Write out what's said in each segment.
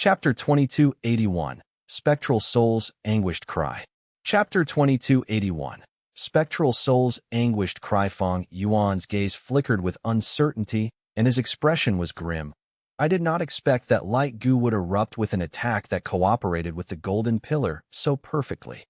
Chapter 2281, Spectral Soul's Anguished Cry. Chapter 2281, Spectral Soul's Anguished Cry. Fang Yuan's gaze flickered with uncertainty, and his expression was grim. I did not expect that light goo would erupt with an attack that cooperated with the golden pillar so perfectly.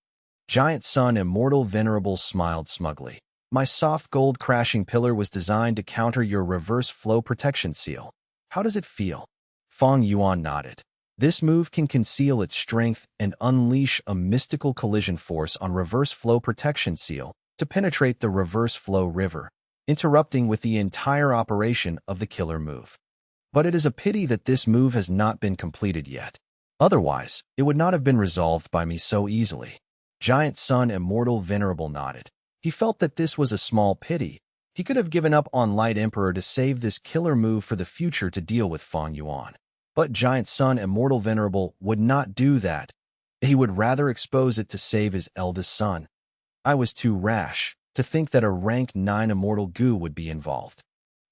Giant Sun Immortal Venerable smiled smugly. My soft gold crashing pillar was designed to counter your reverse flow protection seal. How does it feel? Fang Yuan nodded. This move can conceal its strength and unleash a mystical collision force on reverse flow protection seal to penetrate the reverse flow river, interrupting with the entire operation of the killer move. But it is a pity that this move has not been completed yet. Otherwise, it would not have been resolved by me so easily. Giant Sun Immortal Venerable nodded. He felt that this was a small pity. He could have given up on Light Emperor to save this killer move for the future to deal with Fang Yuan. But Giant Sun Immortal Venerable would not do that. He would rather expose it to save his eldest son. I was too rash to think that a rank 9 Immortal Goo would be involved.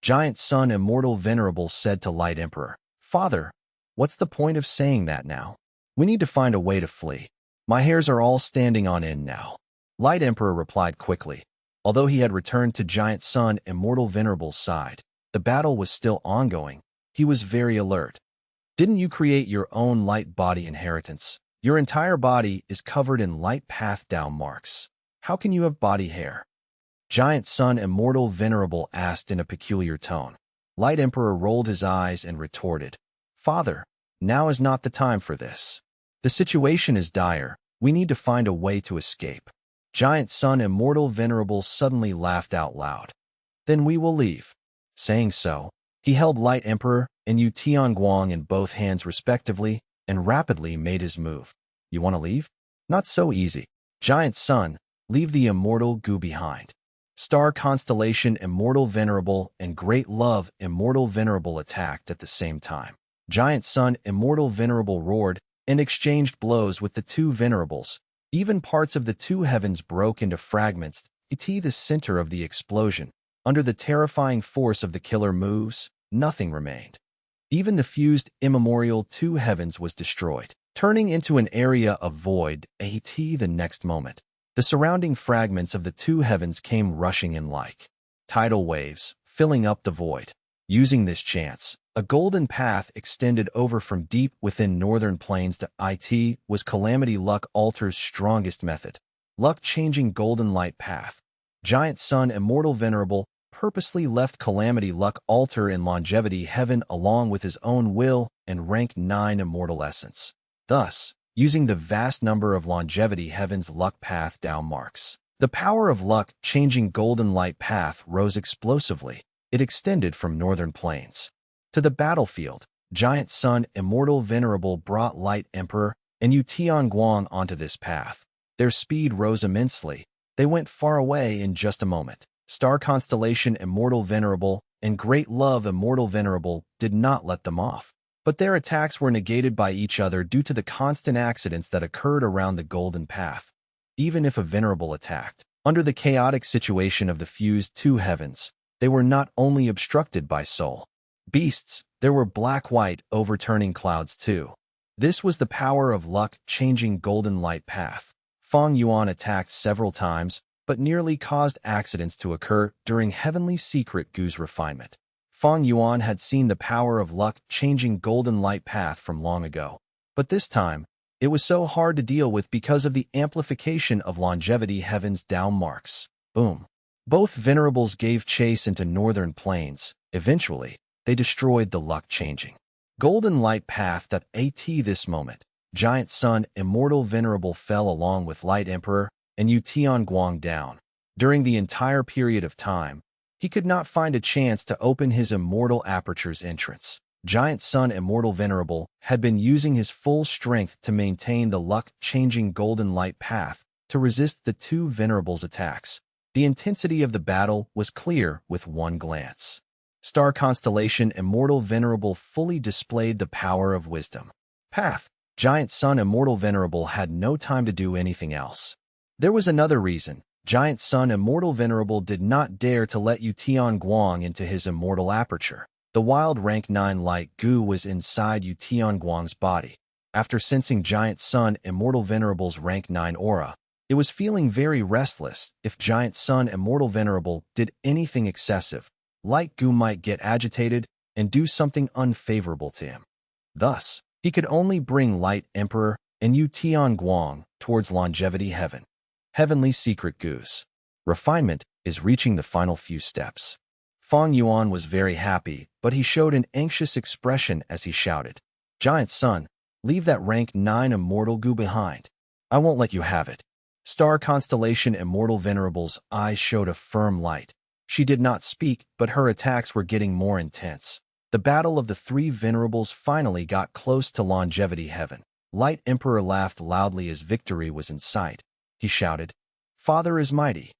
Giant Sun Immortal Venerable said to Light Emperor, Father, what's the point of saying that now? We need to find a way to flee. My hairs are all standing on end now. Light Emperor replied quickly. Although he had returned to Giant Sun Immortal Venerable's side, the battle was still ongoing. He was very alert. Didn't you create your own light body inheritance? Your entire body is covered in light path down marks. How can you have body hair? Giant Sun Immortal Venerable asked in a peculiar tone. Light Emperor rolled his eyes and retorted, Father, now is not the time for this. The situation is dire. We need to find a way to escape. Giant Sun Immortal Venerable suddenly laughed out loud. Then we will leave. Saying so, he held Light Emperor and Yu Tianguang in both hands respectively and rapidly made his move. You want to leave? Not so easy. Giant Sun, leave the Immortal Goo behind. Star Constellation Immortal Venerable and Great Love Immortal Venerable attacked at the same time. Giant Sun Immortal Venerable roared and exchanged blows with the two Venerables. Even parts of the two heavens broke into fragments, the center of the explosion. Under the terrifying force of the killer moves, nothing remained. Even the fused immemorial two heavens was destroyed, turning into an area of void, the next moment. The surrounding fragments of the two heavens came rushing in like tidal waves, filling up the void. Using this chance, a golden path extended over from deep within northern plains to it was Calamity Luck Altar's strongest method. Luck-changing golden light path. Giant Sun Immortal Venerable purposely left Calamity Luck Altar in longevity heaven along with his own will and rank 9 immortal essence. Thus, using the vast number of longevity heaven's luck path down marks, the power of luck-changing golden light path rose explosively. It extended from northern plains to the battlefield. Giant Sun Immortal Venerable brought Light Emperor and Yu Tianguang onto this path. Their speed rose immensely. They went far away in just a moment. Star Constellation Immortal Venerable and Great Love Immortal Venerable did not let them off. But their attacks were negated by each other due to the constant accidents that occurred around the golden path. Even if a Venerable attacked, under the chaotic situation of the fused two heavens, they were not only obstructed by soul beasts, there were black-white overturning clouds too. This was the power of luck-changing golden light path. Fang Yuan attacked several times, but nearly caused accidents to occur during Heavenly Secret Goo's refinement. Fang Yuan had seen the power of luck-changing golden light path from long ago, but this time, it was so hard to deal with because of the amplification of longevity heaven's down marks. Boom. Both Venerables gave chase into northern plains. Eventually, they destroyed the luck-changing golden light path at this moment. Giant Sun Immortal Venerable fell along with Light Emperor and Yu Tianguang down. During the entire period of time, he could not find a chance to open his immortal aperture's entrance. Giant Sun Immortal Venerable had been using his full strength to maintain the luck-changing golden light path to resist the two Venerables' attacks. The intensity of the battle was clear with one glance. Star Constellation Immortal Venerable fully displayed the power of wisdom. Path. Giant Sun Immortal Venerable had no time to do anything else. There was another reason. Giant Sun Immortal Venerable did not dare to let Yu Tianguang into his immortal aperture. The wild rank 9 light goo was inside Yu Tianguang's body. After sensing Giant Sun Immortal Venerable's rank 9 aura, it was feeling very restless. If Giant Sun Immortal Venerable did anything excessive, light goo might get agitated and do something unfavorable to him. Thus, he could only bring Light Emperor and Yu Tianguang towards longevity heaven. Heavenly Secret Goose. Refinement is reaching the final few steps. Fang Yuan was very happy, but he showed an anxious expression as he shouted, "Giant Sun, leave that rank 9 immortal goo behind. I won't let you have it." Star Constellation Immortal Venerable's eyes showed a firm light. She did not speak, but her attacks were getting more intense. The battle of the three venerables finally got close to longevity heaven. Light Emperor laughed loudly as victory was in sight. He shouted, "Father is mighty."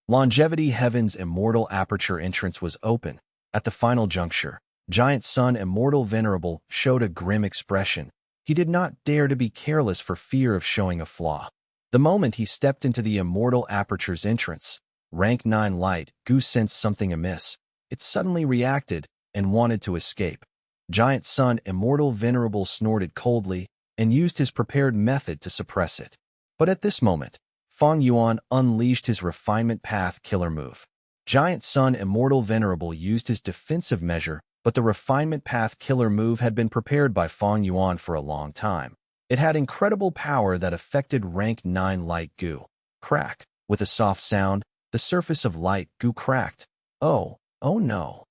Longevity heaven's immortal aperture entrance was open. At the final juncture, Giant Sun Immortal Venerable showed a grim expression. He did not dare to be careless for fear of showing a flaw. The moment he stepped into the immortal aperture's entrance, rank 9 light goo sensed something amiss. It suddenly reacted and wanted to escape. Giant Sun Immortal Venerable snorted coldly and used his prepared method to suppress it. But at this moment, Fang Yuan unleashed his refinement path killer move. Giant Sun Immortal Venerable used his defensive measure, but the refinement path killer move had been prepared by Fang Yuan for a long time. It had incredible power that affected rank 9 light goo. Crack. With a soft sound, the surface of light goo cracked. Oh no.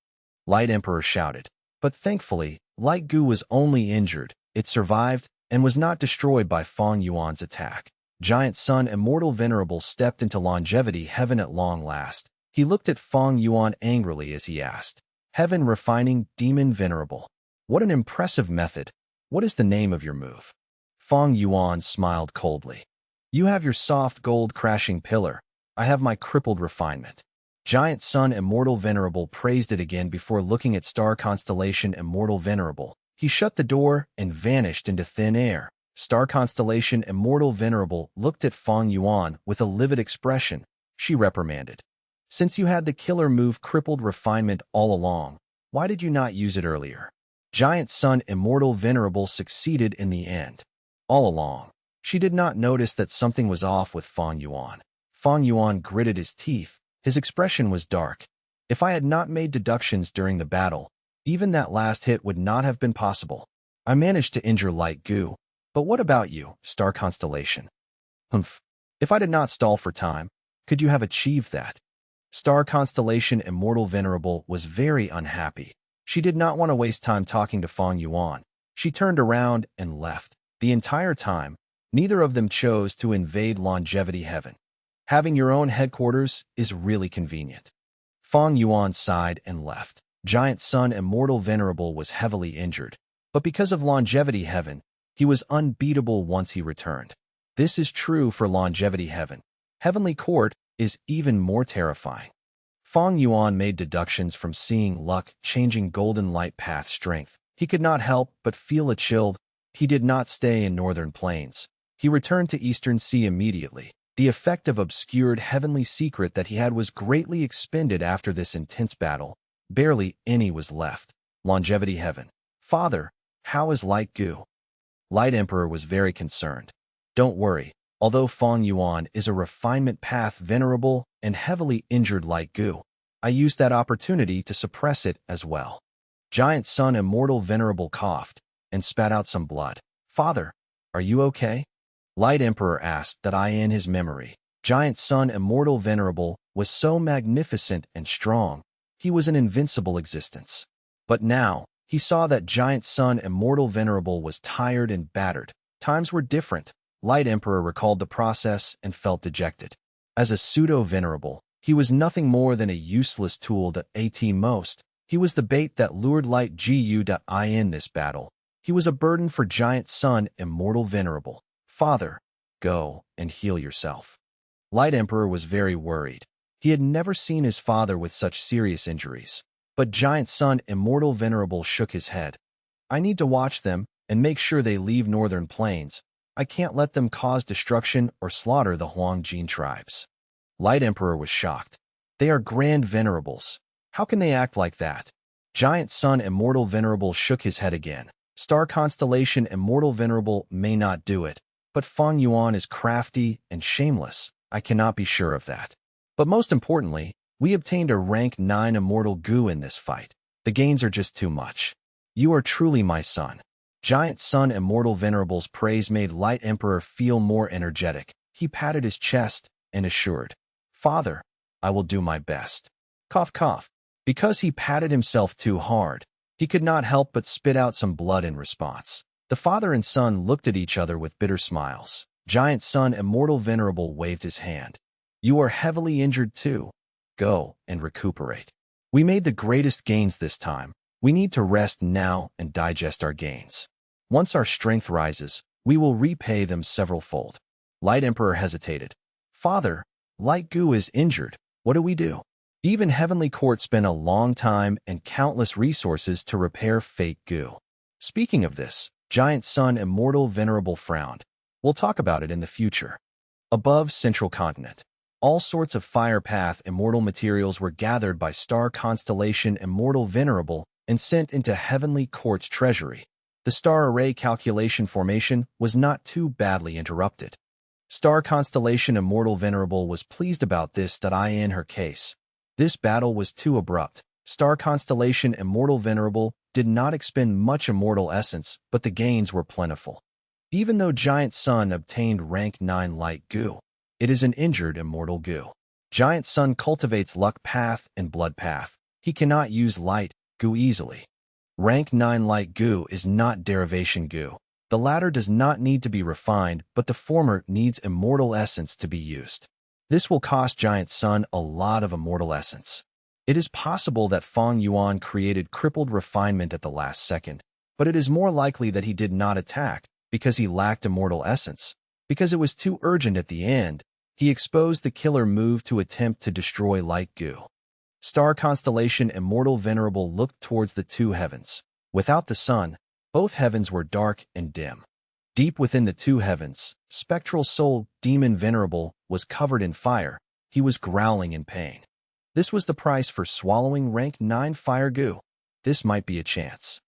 Light Emperor shouted. But thankfully, light goo was only injured. It survived and was not destroyed by Fang Yuan's attack. Giant Sun Immortal Venerable stepped into longevity heaven at long last. He looked at Fang Yuan angrily as he asked, "Heaven Refining Demon Venerable, what an impressive method. What is the name of your move?" Fang Yuan smiled coldly. "You have your soft gold crashing pillar. I have my crippled refinement." Giant Sun Immortal Venerable praised it again before looking at Star Constellation Immortal Venerable. He shut the door and vanished into thin air. Star Constellation Immortal Venerable looked at Fang Yuan with a livid expression. She reprimanded, "Since you had the killer move crippled refinement all along, why did you not use it earlier?" Giant Sun Immortal Venerable succeeded in the end. All along, she did not notice that something was off with Fang Yuan. Fang Yuan gritted his teeth. His expression was dark. "If I had not made deductions during the battle, even that last hit would not have been possible. I managed to injure light goo. But what about you, Star Constellation?" "Humph. If I did not stall for time, could you have achieved that?" Star Constellation Immortal Venerable was very unhappy. She did not want to waste time talking to Fang Yuan. She turned around and left. The entire time, neither of them chose to invade longevity heaven. Having your own headquarters is really convenient. Fang Yuan sighed and left. Giant Sun Immortal Venerable was heavily injured, but because of longevity heaven, he was unbeatable once he returned. This is true for longevity heaven. Heavenly Court is even more terrifying. Fang Yuan made deductions from seeing luck changing golden light path strength. He could not help but feel a chill. He did not stay in northern plains. He returned to Eastern Sea immediately. The effect of obscured heavenly secret that he had was greatly expended after this intense battle. Barely any was left. Longevity heaven. "Father, how is light goo?" Light Emperor was very concerned. "Don't worry. Although Fang Yuan is a refinement path venerable and heavily injured light goo, I used that opportunity to suppress it as well." Giant Sun Immortal Venerable coughed and spat out some blood. "Father, are you okay?" Light Emperor asked that in his memory. Giant Sun Immortal Venerable was so magnificent and strong. He was an invincible existence. But now, he saw that Giant Sun Immortal Venerable was tired and battered. Times were different. Light Emperor recalled the process and felt dejected. As a pseudo-venerable, he was nothing more than a useless tool at most. He was the bait that lured Light Gu in this battle. He was a burden for Giant Sun Immortal Venerable. "Father, go and heal yourself." Light Emperor was very worried. He had never seen his father with such serious injuries. But Giant Sun Immortal Venerable shook his head. "I need to watch them and make sure they leave northern plains. I can't let them cause destruction or slaughter the Huangjin tribes." Light Emperor was shocked. "They are grand venerables. How can they act like that?" Giant Sun Immortal Venerable shook his head again. Star Constellation Immortal Venerable may not do it, but Fang Yuan is crafty and shameless. I cannot be sure of that. But most importantly, we obtained a rank 9 Immortal Gu in this fight. The gains are just too much. You are truly my son. Giant Sun Immortal Venerable's praise made Light Emperor feel more energetic. He patted his chest and assured, "Father, I will do my best." Cough, cough. Because he patted himself too hard, he could not help but spit out some blood in response. The father and son looked at each other with bitter smiles. Giant Sun Immortal Venerable waved his hand. "You are heavily injured too. Go and recuperate. We made the greatest gains this time. We need to rest now and digest our gains. Once our strength rises, we will repay them several-fold." Light Emperor hesitated. "Father, Light Gu is injured. What do we do?" Even Heavenly Court spent a long time and countless resources to repair fake Gu. Speaking of this, Giant Sun Immortal Venerable frowned. "We'll talk about it in the future." Above Central Continent, all sorts of Fire Path Immortal materials were gathered by Star Constellation Immortal Venerable and sent into Heavenly Court's treasury. The star array calculation formation was not too badly interrupted. Star Constellation Immortal Venerable was pleased about this. In her case, this battle was too abrupt. Star Constellation Immortal Venerable did not expend much immortal essence, but the gains were plentiful. Even though Giant Sun obtained rank 9 Light Gu, it is an injured immortal Gu. Giant Sun cultivates Luck Path and Blood Path. He cannot use Light Gu easily. Rank 9 Light Gu is not derivation Gu. The latter does not need to be refined, but the former needs immortal essence to be used. This will cost Giant Sun a lot of immortal essence. It is possible that Fang Yuan created crippled refinement at the last second, but it is more likely that he did not attack because he lacked immortal essence. Because it was too urgent at the end, he exposed the killer move to attempt to destroy Light Gu. Star Constellation Immortal Venerable looked towards the two heavens. Without the sun, both heavens were dark and dim. Deep within the two heavens, Spectral Soul Demon Venerable was covered in fire. He was growling in pain. This was the price for swallowing rank 9 Fire Gu. This might be a chance.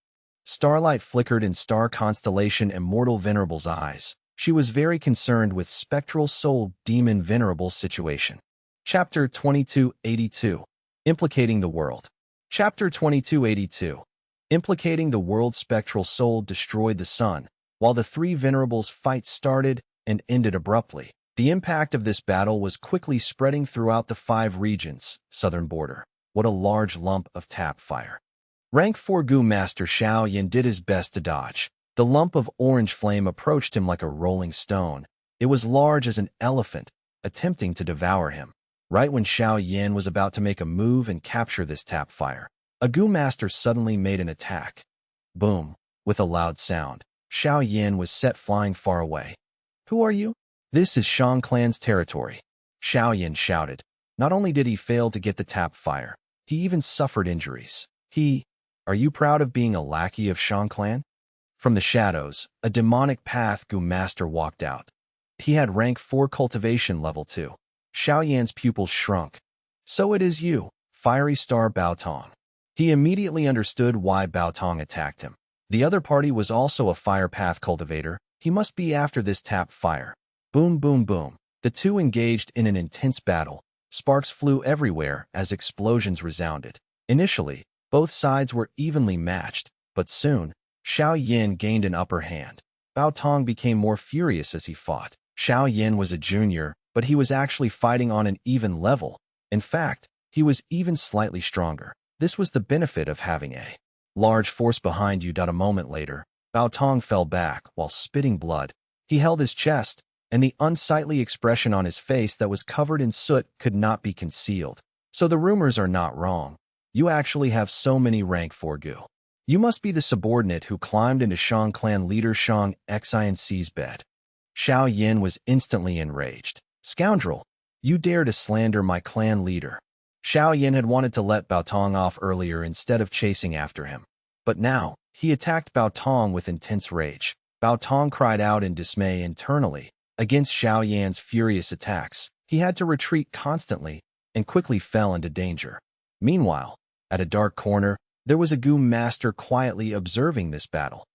Starlight flickered in Star Constellation Immortal Venerable's eyes. She was very concerned with Spectral Soul Demon Venerable's situation. Chapter 2282. Implicating the World. Chapter 2282. Implicating the World. Spectral Soul destroyed the sun, while the three Venerables' fight started and ended abruptly. The impact of this battle was quickly spreading throughout the 5 regions. Southern border. What a large lump of tap fire. Rank 4 Gu Master Xiao Yan did his best to dodge. The lump of orange flame approached him like a rolling stone. It was large as an elephant, attempting to devour him. Right when Xiao Yan was about to make a move and capture this tap fire, a Gu Master suddenly made an attack. Boom! With a loud sound, Xiao Yan was set flying far away. "Who are you?" "This is Shang Clan's territory," Xiao Yan shouted. Not only did he fail to get the tap fire, he even suffered injuries. Are you proud of being a lackey of Shang Clan?" From the shadows, a demonic path Gu Master walked out. He had rank 4 cultivation level 2. Xiao Yan's pupils shrunk. "So it is you, Fiery Star Bao Tong." He immediately understood why Bao Tong attacked him. The other party was also a fire path cultivator. He must be after this tap fire. Boom, boom, boom. The two engaged in an intense battle. Sparks flew everywhere as explosions resounded. Initially, both sides were evenly matched, but soon, Xiao Yan gained an upper hand. Bao Tong became more furious as he fought. Xiao Yan was a junior, but he was actually fighting on an even level. In fact, he was even slightly stronger. This was the benefit of having a large force behind you. A moment later, Bao Tong fell back while spitting blood. He held his chest, and the unsightly expression on his face that was covered in soot could not be concealed. "So the rumors are not wrong. You actually have so many rank 4 Gu. You must be the subordinate who climbed into Shang Clan leader Shang Xinc's bed." Xiao Yan was instantly enraged. "Scoundrel! You dare to slander my clan leader." Xiao Yan had wanted to let Bao Tong off earlier instead of chasing after him. But now, he attacked Bao Tong with intense rage. Bao Tong cried out in dismay internally. Against Xiao Yan's furious attacks, he had to retreat constantly and quickly fell into danger. Meanwhile, at a dark corner, There was a Gu master quietly observing this battle.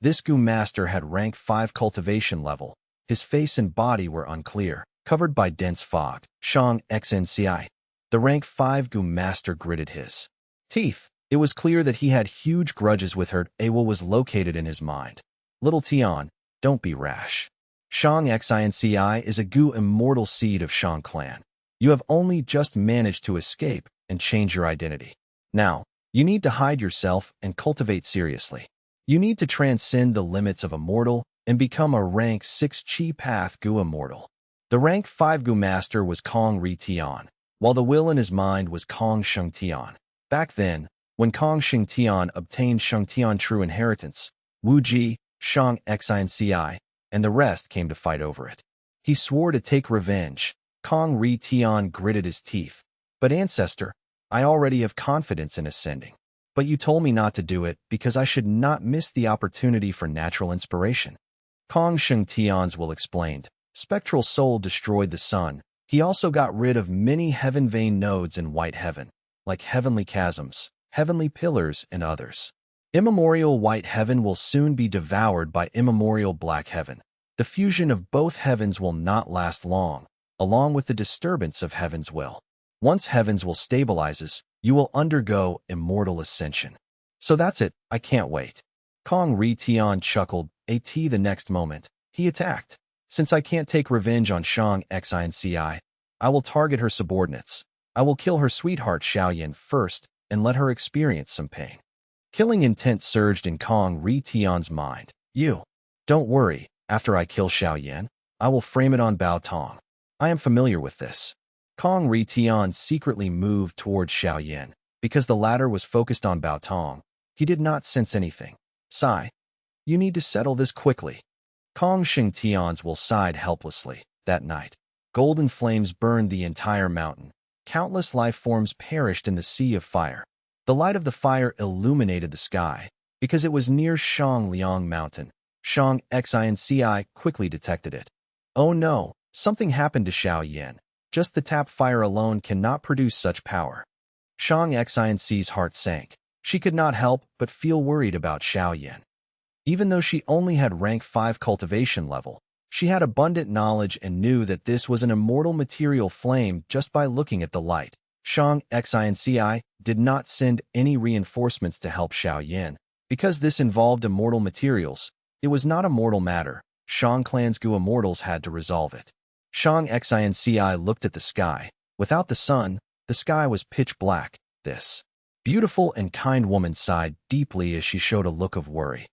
This Gu master had rank 5 cultivation level. His face and body were unclear, covered by dense fog. Shang XNCI. The rank 5 Gu master gritted his teeth. It was clear that he had huge grudges with her. Awa was located in his mind. Little Tian, don't be rash. Shang XINCI is a Gu immortal seed of Shang clan. You have only just managed to escape and change your identity. Now, you need to hide yourself and cultivate seriously. You need to transcend the limits of a mortal and become a rank 6 Chi Path Gu immortal. The rank 5 Gu master was Kong Ri Tian, while the will in his mind was Kong Sheng Tian. Back then, when Kong Sheng Tian obtained Sheng Tian true inheritance, Wu Ji, Shang XINCI, and the rest came to fight over it. He swore to take revenge. Kong Ri Tian gritted his teeth. But ancestor, I already have confidence in ascending. But you told me not to do it because I should not miss the opportunity for natural inspiration. Kong Sheng Tian's will explained. Spectral soul destroyed the sun. He also got rid of many heaven vein nodes in white heaven, like heavenly chasms, heavenly pillars, and others. Immemorial white heaven will soon be devoured by immemorial black heaven. The fusion of both heavens will not last long, along with the disturbance of heaven's will. Once heaven's will stabilizes, you will undergo immortal ascension. So that's it, I can't wait. Kong Ri Tian chuckled. The next moment, he attacked. Since I can't take revenge on Shang XINCI, I will target her subordinates. I will kill her sweetheart Xiaoyan first and let her experience some pain. Killing intent surged in Kong Ri Tian's mind. Don't worry, after I kill Xiaoyan, I will frame it on Bao Tong. I am familiar with this. Kong Ri Tian secretly moved towards Xiaoyan. Because the latter was focused on Bao Tong, he did not sense anything. Sigh. You need to settle this quickly. Kong Sheng Tian's will sighed helplessly. That night, golden flames burned the entire mountain. Countless life forms perished in the sea of fire. The light of the fire illuminated the sky. Because it was near Shang Liang Mountain, Shang XINCI quickly detected it. Oh no, something happened to Xiaoyan. Just the tap fire alone cannot produce such power. Shang XINC's heart sank. She could not help but feel worried about Xiaoyan. Even though she only had rank 5 cultivation level, she had abundant knowledge and knew that this was an immortal material flame just by looking at the light. Shang XINCI did not send any reinforcements to help Xiaoyan. Because this involved immortal materials, it was not a mortal matter. Shang clan's Gu immortals had to resolve it. Shang XINCI looked at the sky. Without the sun, the sky was pitch black. This beautiful and kind woman sighed deeply as she showed a look of worry.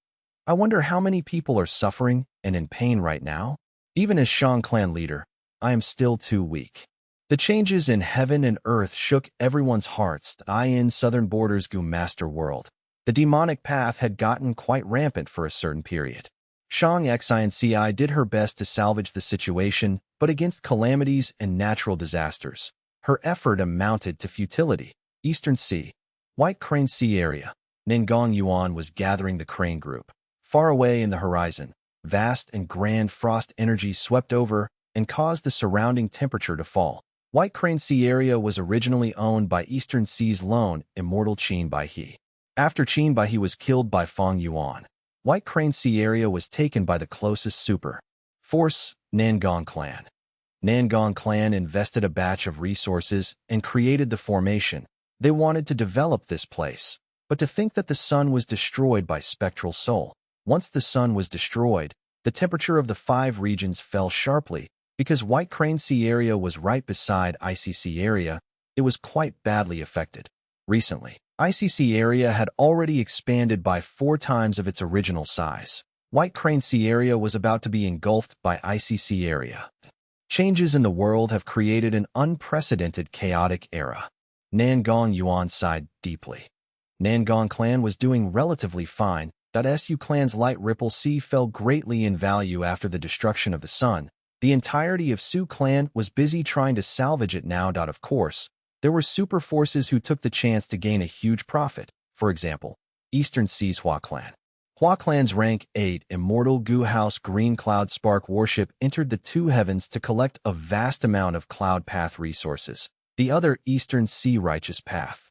I wonder how many people are suffering and in pain right now? Even as Shang clan leader, I am still too weak. The changes in heaven and earth shook everyone's hearts. In southern borders Gu master world, the demonic path had gotten quite rampant for a certain period. Shang XINCI did her best to salvage the situation, but against calamities and natural disasters, her effort amounted to futility. Eastern Sea, White Crane Sea area. Fang Yuan was gathering the crane group. Far away in the horizon, vast and grand frost energy swept over and caused the surrounding temperature to fall. White Crane Sea area was originally owned by Eastern Sea's lone, immortal Qin Baihe. After Qin Baihe was killed by Fang Yuan, White Crane Sea area was taken by the closest super force, Nangang clan. Nangang clan invested a batch of resources and created the formation. They wanted to develop this place, but to think that the sun was destroyed by spectral soul. Once the sun was destroyed, the temperature of the 5 regions fell sharply. Because White Crane Sea area was right beside ICC area, it was quite badly affected. Recently, ICC area had already expanded by 4 times of its original size. White Crane Sea area was about to be engulfed by ICC area. Changes in the world have created an unprecedented chaotic era. Nangang Yuan sighed deeply. Nangang clan was doing relatively fine. Su clan's light ripple sea fell greatly in value after the destruction of the sun. The entirety of Su clan was busy trying to salvage it now. Of course, there were super forces who took the chance to gain a huge profit. For example, Eastern Sea's Hua clan. Hua clan's rank 8 immortal Gu House Green Cloud Spark warship entered the 2 heavens to collect a vast amount of cloud path resources. The other Eastern Sea Righteous Path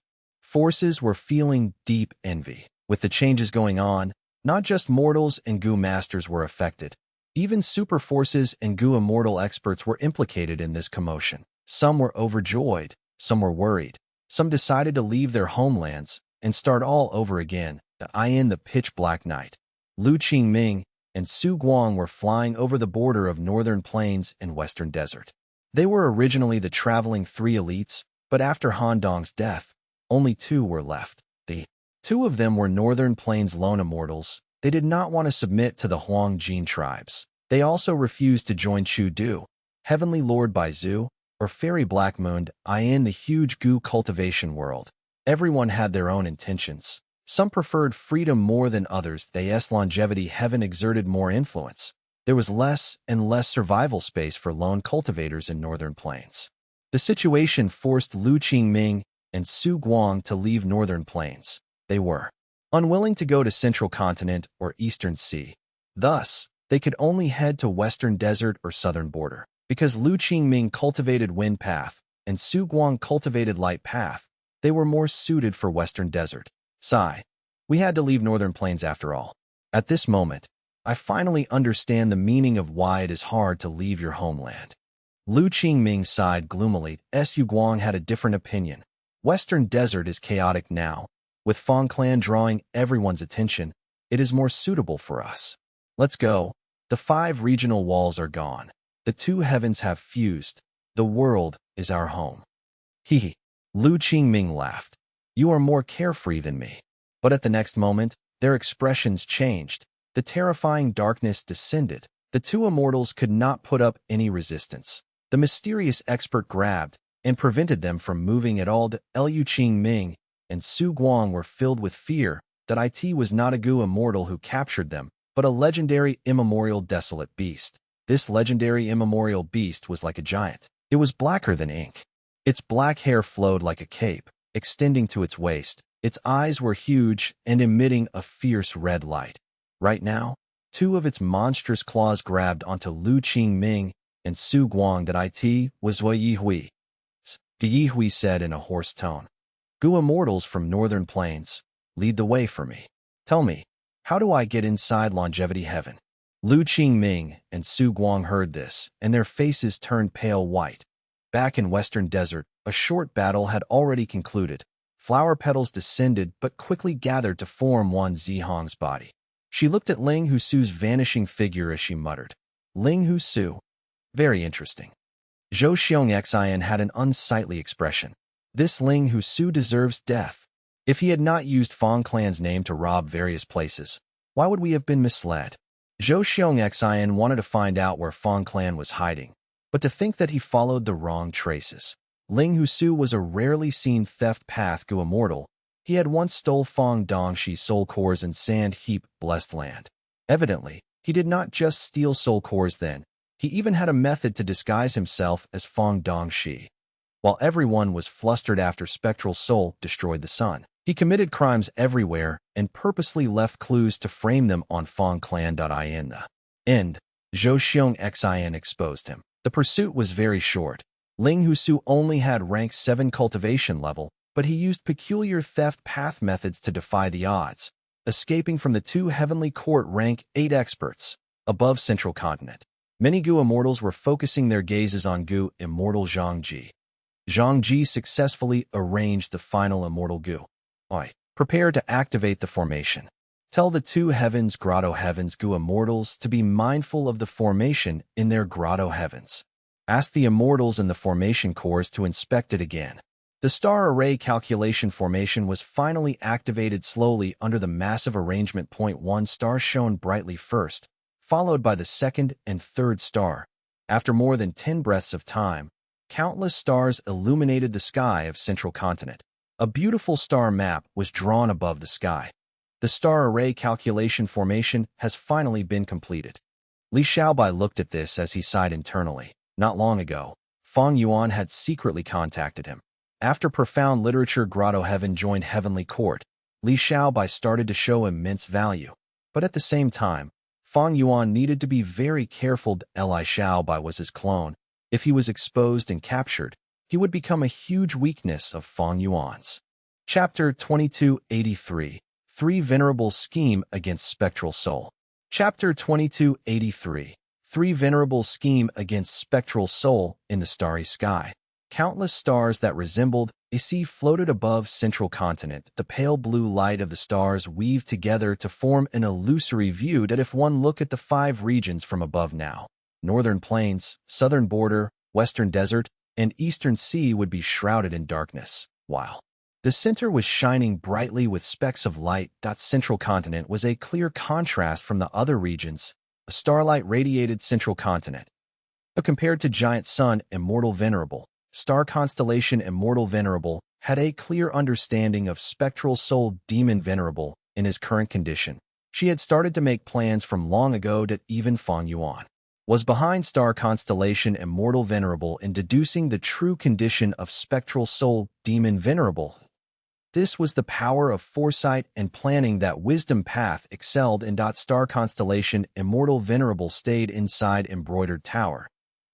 forces were feeling deep envy. With the changes going on, not just mortals and Gu masters were affected. Even super forces and Gu immortal experts were implicated in this commotion. Some were overjoyed, some were worried. Some decided to leave their homelands and start all over again. In the pitch black night, Lu Qingming and Su Guang were flying over the border of northern plains and western desert. They were originally the traveling three elites, but after Han Dong's death, only two were left. The two of them were northern plains lone immortals. They did not want to submit to the Huang Jin tribes. They also refused to join Chu Du, Heavenly Lord Bai Zhu, or Fairy Black Moon in the huge Gu cultivation world. Everyone had their own intentions. Some preferred freedom more than others. They's longevity heaven exerted more influence. There was less and less survival space for lone cultivators in northern plains. The situation forced Lu Qingming and Su Guang to leave northern plains. They were unwilling to go to central continent or eastern sea. Thus, they could only head to western desert or southern border. Because Lu Qingming cultivated wind path and Su Guang cultivated light path, they were more suited for western desert. Sigh. We had to leave northern plains after all. At this moment, I finally understand the meaning of why it is hard to leave your homeland. Lu Qingming sighed gloomily. Su Guang had a different opinion. Western desert is chaotic now. With Feng clan drawing everyone's attention, it is more suitable for us. Let's go. The 5 regional walls are gone. The 2 heavens have fused. The world is our home. Hee. Lu Qingming laughed. You are more carefree than me. But at the next moment, their expressions changed. The terrifying darkness descended. The 2 immortals could not put up any resistance. The mysterious expert grabbed and prevented them from moving at all. Lu Qingming and Su Guang were filled with fear that it was not a Gu immortal who captured them, but a legendary immemorial desolate beast. This legendary immemorial beast was like a giant. It was blacker than ink. Its black hair flowed like a cape, extending to its waist. Its eyes were huge and emitting a fierce red light. Right now, 2 of its monstrous claws grabbed onto Lu Qingming and Su Guang. It was Wei Yihui. Yihui said in a hoarse tone. Gu immortals from northern plains, lead the way for me. Tell me, how do I get inside longevity heaven? Lu Qingming and Su Guang heard this, and their faces turned pale white. Back in western desert, a short battle had already concluded. Flower petals descended but quickly gathered to form Wan Zihong's body. She looked at Ling Husu's vanishing figure as she muttered. Ling Husu. Very interesting. Zhou Xiongxian had an unsightly expression. This Ling Husu deserves death. If he had not used Fang clan's name to rob various places, why would we have been misled? Zhou Xiongxian wanted to find out where Fang clan was hiding, but to think that he followed the wrong traces. Ling Husu was a rarely seen theft path Gu immortal. He had once stole Fang Dongshi's soul cores in Sand Heap Blessed Land. Evidently, he did not just steal soul cores then. He even had a method to disguise himself as Fang Dongshi. While everyone was flustered after Spectral Soul destroyed the sun, he committed crimes everywhere and purposely left clues to frame them on Fang Clan. In the end, Zhou Xiongxian exposed him. The pursuit was very short. Ling Husu only had rank 7 cultivation level, but he used peculiar theft path methods to defy the odds, escaping from the 2 Heavenly Court rank 8 experts above Central Continent. Many Gu immortals were focusing their gazes on Gu immortal Zhang Ji. Zhang Ji successfully arranged the final immortal Gu. Prepare to activate the formation. Tell the 2 heavens grotto heavens Gu immortals to be mindful of the formation in their grotto heavens. Ask the immortals in the formation cores to inspect it again. The star array calculation formation was finally activated slowly under the massive arrangement. 1 star shone brightly first, followed by the 2nd and 3rd star. After more than 10 breaths of time, countless stars illuminated the sky of Central Continent. A beautiful star map was drawn above the sky. The star array calculation formation has finally been completed. Li Xiaobai looked at this as he sighed internally. Not long ago, Fang Yuan had secretly contacted him. After Profound Literature Grotto Heaven joined Heavenly Court, Li Xiaobai started to show immense value. But at the same time, Fang Yuan needed to be very careful. Li Xiaobai was his clone. If he was exposed and captured, he would become a huge weakness of Fang Yuan's. Chapter 2283, Three Venerable Scheme Against Spectral Soul. Chapter 2283, Three Venerable Scheme Against Spectral Soul in the Starry Sky. Countless stars that resembled a sea floated above central continent. The pale blue light of the stars weaved together to form an illusory view that if one looked at the five regions from above now, northern plains, southern border, western desert, and eastern sea would be shrouded in darkness, while the center was shining brightly with specks of light. Central continent was a clear contrast from the other regions, a starlight-radiated central continent. But compared to giant sun, immortal venerable, star constellation immortal venerable had a clear understanding of spectral soul demon venerable in his current condition. She had started to make plans from long ago that even Fang Yuan was behind star constellation immortal venerable in deducing the true condition of spectral soul demon venerable. This was the power of foresight and planning that wisdom path excelled in. Star constellation immortal venerable stayed inside embroidered tower,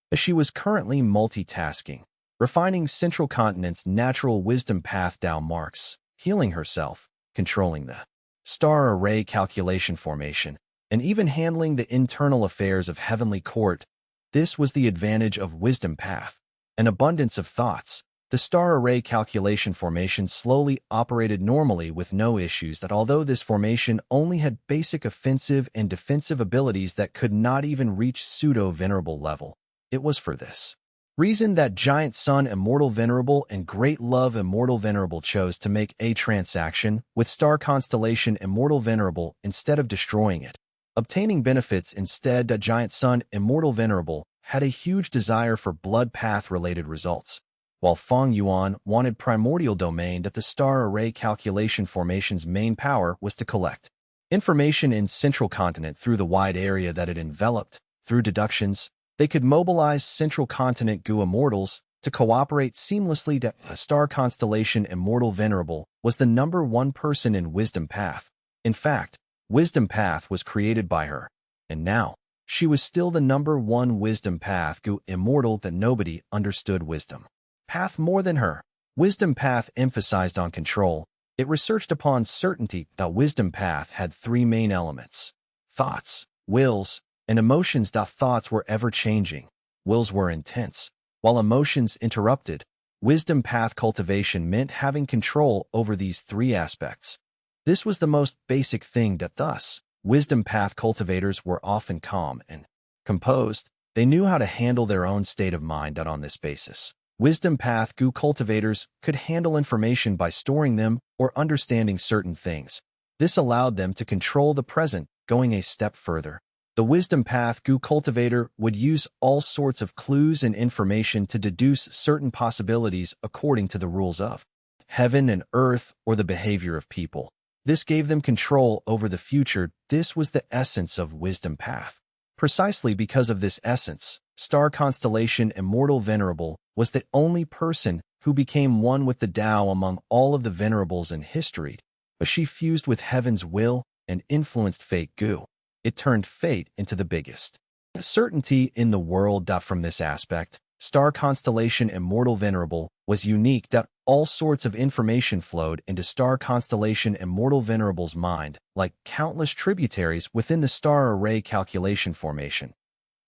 as she was currently multitasking, refining central continent's natural wisdom path Tao marks, healing herself, controlling the star array calculation formation, and even handling the internal affairs of heavenly court. This was the advantage of wisdom path, an abundance of thoughts. The star array calculation formation slowly operated normally with no issues. Although this formation only had basic offensive and defensive abilities that could not even reach pseudo-venerable level, it was for this reason that Giant Sun Immortal Venerable and Great Love Immortal Venerable chose to make a transaction with Star Constellation Immortal Venerable instead of destroying it, obtaining benefits instead. Giant Sun Immortal Venerable had a huge desire for blood path-related results, while Fang Yuan wanted primordial domain. That the star array calculation formation's main power was to collect information in central continent through the wide area that it enveloped. Through deductions, they could mobilize central continent Gu immortals to cooperate seamlessly. A star constellation immortal venerable was the #1 person in wisdom path. In fact, wisdom path was created by her, and now she was still the #1 wisdom path Gu immortal. That nobody understood wisdom path more than her. Wisdom path emphasized on control. It researched upon certainty. The wisdom path had three main elements: thoughts, wills, and emotions. Thoughts were ever-changing, wills were intense, while emotions interrupted. Wisdom path cultivation meant having control over these three aspects. This was the most basic thing. Thus, wisdom path cultivators were often calm and composed. They knew how to handle their own state of mind. On this basis, wisdom path Gu cultivators could handle information by storing them or understanding certain things. This allowed them to control the present. Going a step further, the wisdom path Gu cultivator would use all sorts of clues and information to deduce certain possibilities according to the rules of heaven and earth or the behavior of people. This gave them control over the future. This was the essence of wisdom path. Precisely because of this essence, star constellation immortal venerable was the only person who became one with the Tao among all of the venerables in history, but she fused with heaven's will and influenced fate Gu. It turned fate into the biggest certainty in the world. From this aspect, star constellation immortal venerable was unique. All sorts of information flowed into star constellation immortal venerable's mind, like countless tributaries within the star array calculation formation.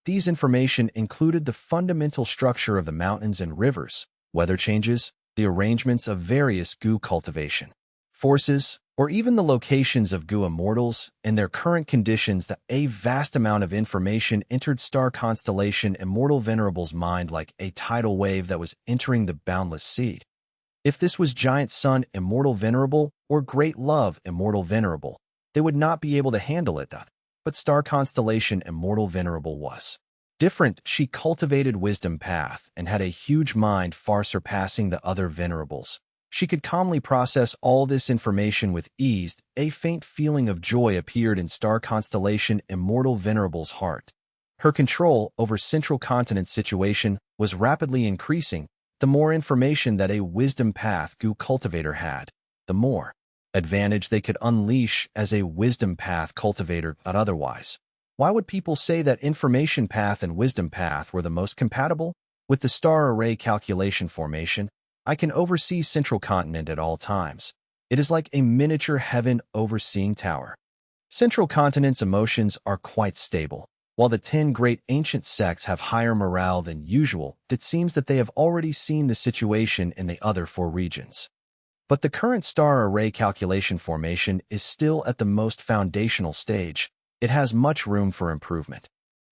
These information included the fundamental structure of the mountains and rivers, weather changes, the arrangements of various Gu cultivation forces, or even the locations of Gu immortals and their current conditions. A vast amount of information entered star constellation immortal venerable's mind like a tidal wave that was entering the boundless sea. If this was Giant Sun Immortal Venerable or Great Love Immortal Venerable, they would not be able to handle it. But Star Constellation Immortal Venerable was different. She cultivated wisdom path and had a huge mind far surpassing the other venerables. She could calmly process all this information with ease. A faint feeling of joy appeared in Star Constellation Immortal Venerable's heart. Her control over central continent situation was rapidly increasing. The more information that a wisdom path Gu cultivator had, the more advantage they could unleash as a wisdom path cultivator. But otherwise, why would people say that information path and wisdom path were the most compatible with the star array calculation formation? I can oversee Central Continent at all times. It is like a miniature heaven overseeing tower. Central Continent's emotions are quite stable. While the 10 great ancient sects have higher morale than usual, it seems that they have already seen the situation in the other 4 regions. But the current star array calculation formation is still at the most foundational stage. It has much room for improvement.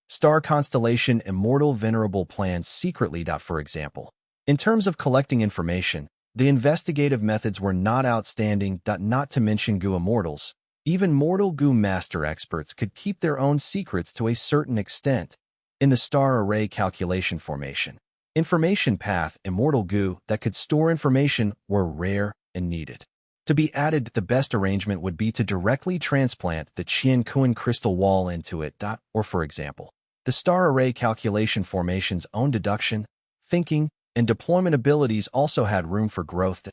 Star constellation immortal venerable plans secretly. For example, in terms of collecting information, the investigative methods were not outstanding. Not to mention Gu immortals. Even mortal Gu master experts could keep their own secrets to a certain extent. In the star array calculation formation, information path immortal Gu that could store information were rare and needed. To be added, the best arrangement would be to directly transplant the Qian Kuan crystal wall into it. Or for example, the star array calculation formation's own deduction, thinking, and deployment abilities also had room for growth.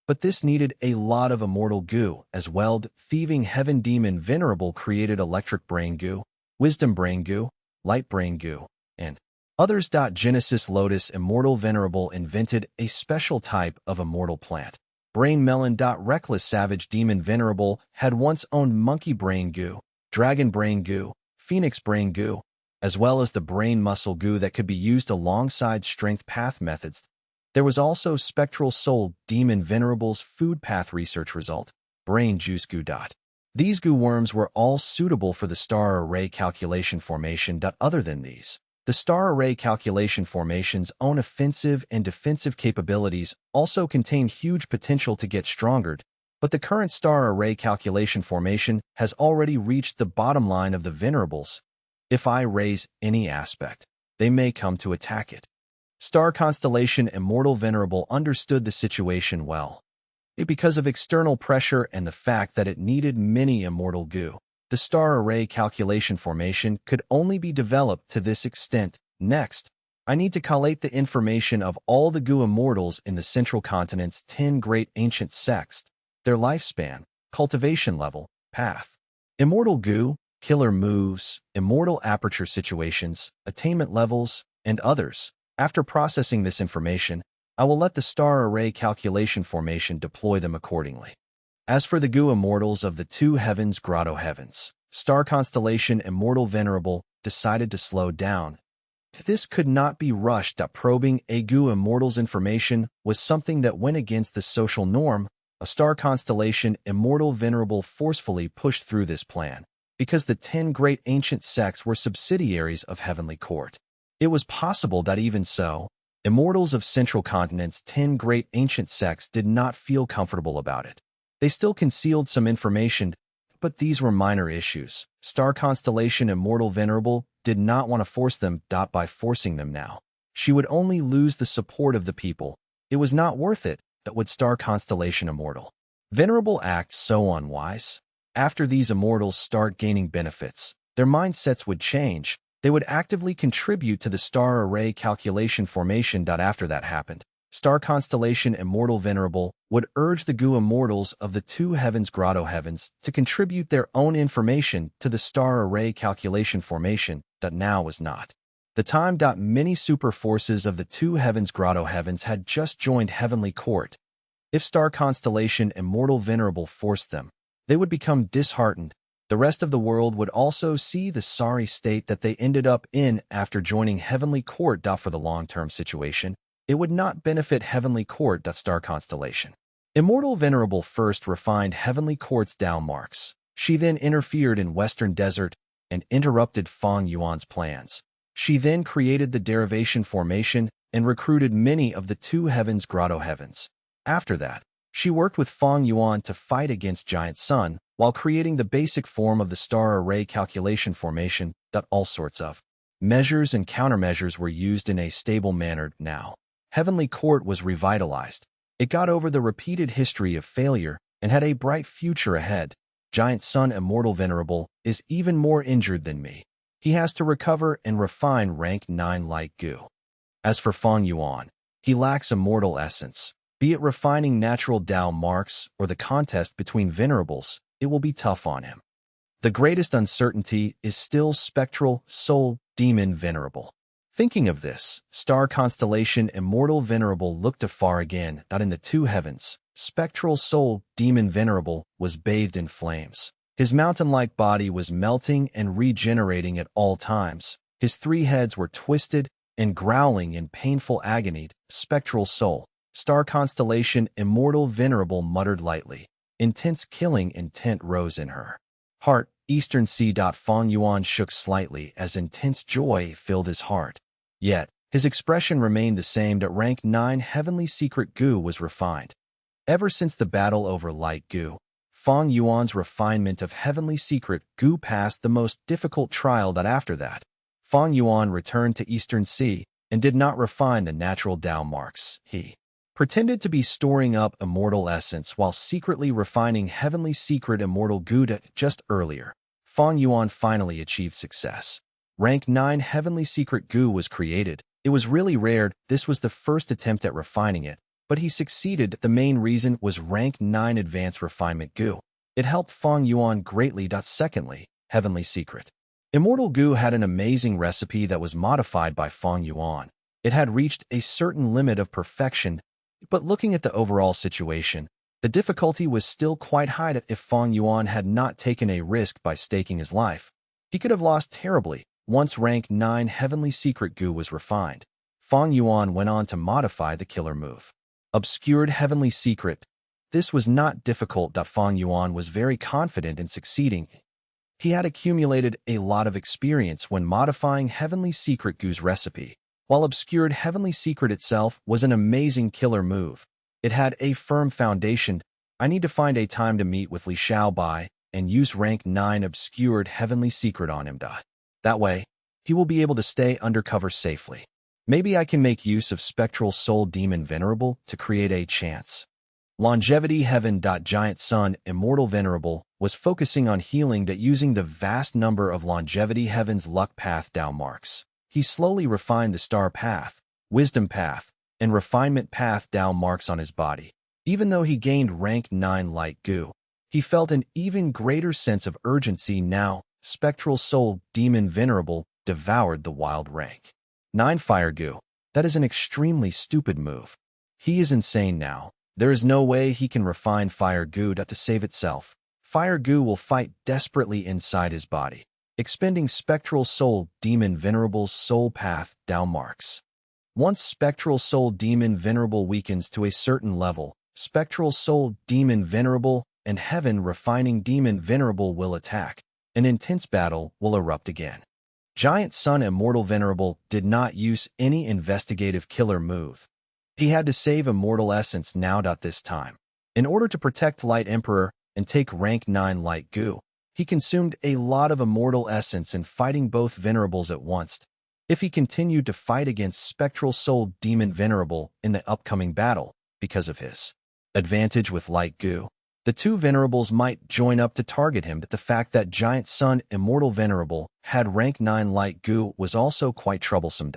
But this needed a lot of immortal Gu as well. Thieving Heaven Demon Venerable created Electric Brain Gu, Wisdom Brain Gu, Light Brain Gu, and others. Genesis Lotus Immortal Venerable invented a special type of immortal plant, Brain Melon. Reckless Savage Demon Venerable had once owned Monkey Brain Gu, Dragon Brain Gu, Phoenix Brain Gu, as well as the Brain Muscle Gu that could be used alongside Strength Path methods. There was also Spectral Soul Demon Venerable's Food Path research result, Brain Juice Gu. These Gu worms were all suitable for the star array calculation formation. Other than these, the star array calculation formation's own offensive and defensive capabilities also contain huge potential to get stronger, but the current star array calculation formation has already reached the bottom line of the Venerables. If I raise any aspect, they may come to attack it. Star Constellation Immortal Venerable understood the situation well. Because of external pressure and the fact that it needed many immortal Gu, the star array calculation formation could only be developed to this extent. Next, I need to collate the information of all the Gu immortals in the Central Continent's 10 great ancient sects, their lifespan, cultivation level, path, immortal Gu, killer moves, immortal aperture situations, attainment levels, and others. After processing this information, I will let the star array calculation formation deploy them accordingly. As for the Gu immortals of the 2 heavens grotto heavens, Star Constellation Immortal Venerable decided to slow down. This could not be rushed. Probing a Gu immortal's information was something that went against the social norm. A Star Constellation Immortal Venerable forcefully pushed through this plan, because the 10 great ancient sects were subsidiaries of Heavenly Court. It was possible that even so, immortals of Central Continent's 10 great ancient sects did not feel comfortable about it. They still concealed some information, but these were minor issues. Star Constellation Immortal Venerable did not want to force them. By forcing them now, she would only lose the support of the people. It was not worth it. That would Star Constellation Immortal Venerable act so unwise. After these immortals start gaining benefits, their mindsets would change. They would actively contribute to the star array calculation formation. After that happened, Star Constellation Immortal Venerable would urge the Gu immortals of the 2 heavens grotto heavens to contribute their own information to the star array calculation formation. Now was not the time. Many super forces of the 2 heavens grotto heavens had just joined Heavenly Court. If Star Constellation Immortal Venerable forced them, they would become disheartened. The rest of the world would also see the sorry state that they ended up in after joining Heavenly Court. For the long-term situation, it would not benefit Heavenly Court. Star Constellation Immortal Venerable first refined Heavenly Court's Tao marks. She then interfered in Western Desert and interrupted Fang Yuan's plans. She then created the derivation formation and recruited many of the 2 heavens grotto heavens. After that, she worked with Fang Yuan to fight against Giant Sun, while creating the basic form of the star array calculation formation. All sorts of measures and countermeasures were used in a stable manner. Now, Heavenly Court was revitalized. It got over the repeated history of failure and had a bright future ahead. Giant Sun Immortal Venerable is even more injured than me. He has to recover and refine rank 9 Light Gu. As for Fang Yuan, he lacks immortal essence. Be it refining natural Tao marks or the contest between venerables, it will be tough on him. The greatest uncertainty is still Spectral Soul Demon Venerable. Thinking of this, star constellation immortal venerable looked afar again, not in the two heavens. Spectral soul, demon venerable, was bathed in flames. His mountain-like body was melting and regenerating at all times. His three heads were twisted and growling in painful agony. Spectral soul, star constellation immortal venerable muttered lightly. Intense killing intent rose in her heart. Eastern Sea. Fang Yuan shook slightly as intense joy filled his heart. Yet, his expression remained the same. Rank 9 heavenly secret Gu was refined. Ever since the battle over light Gu, Fang Yuan's refinement of heavenly secret Gu passed the most difficult trial. After that, Fang Yuan returned to Eastern Sea and did not refine the natural Tao marks. He pretended to be storing up immortal essence while secretly refining heavenly secret immortal Gu. Just earlier, Fang Yuan finally achieved success. Rank 9 heavenly secret Gu was created. It was really rare. This was the first attempt at refining it, but he succeeded. The main reason was rank 9 advanced refinement Gu. It helped Fang Yuan greatly. Secondly, heavenly secret immortal Gu had an amazing recipe that was modified by Fang Yuan. It had reached a certain limit of perfection, but looking at the overall situation, the difficulty was still quite high. If Fang Yuan had not taken a risk by staking his life, he could have lost terribly. Once rank 9 heavenly secret Gu was refined, Fang Yuan went on to modify the killer move. Obscured heavenly secret. This was not difficult. Fang Yuan was very confident in succeeding. He had accumulated a lot of experience when modifying heavenly secret Gu's recipe. While obscured heavenly secret itself was an amazing killer move, it had a firm foundation. I need to find a time to meet with Li Xiaobai and use rank 9 obscured heavenly secret on him. That way, he will be able to stay undercover safely. Maybe I can make use of spectral soul demon venerable to create a chance. Longevity heaven. Giant sun immortal venerable was focusing on healing using the vast number of longevity heaven's luck path Tao marks. He slowly refined the star path, wisdom path, and refinement path Tao marks on his body. Even though he gained rank 9 light Gu, he felt an even greater sense of urgency now. Spectral soul demon venerable devoured the wild rank 9 fire Gu. That is an extremely stupid move. He is insane now. There is no way he can refine fire Gu to save itself. Fire Gu will fight desperately inside his body, expending spectral soul demon venerable's soul path Tao marks. Once spectral soul demon venerable weakens to a certain level, spectral soul demon venerable and heaven refining demon venerable will attack. An intense battle will erupt again. Giant sun immortal venerable did not use any investigative killer move. He had to save immortal essence now. This time, in order to protect Light Emperor and take rank 9 light Gu, he consumed a lot of immortal essence in fighting both venerables at once. If he continued to fight against spectral soul demon venerable in the upcoming battle, because of his advantage with light Gu, the two venerables might join up to target him. But the fact that Giant Sun Immortal Venerable had rank 9 light Gu was also quite troublesome.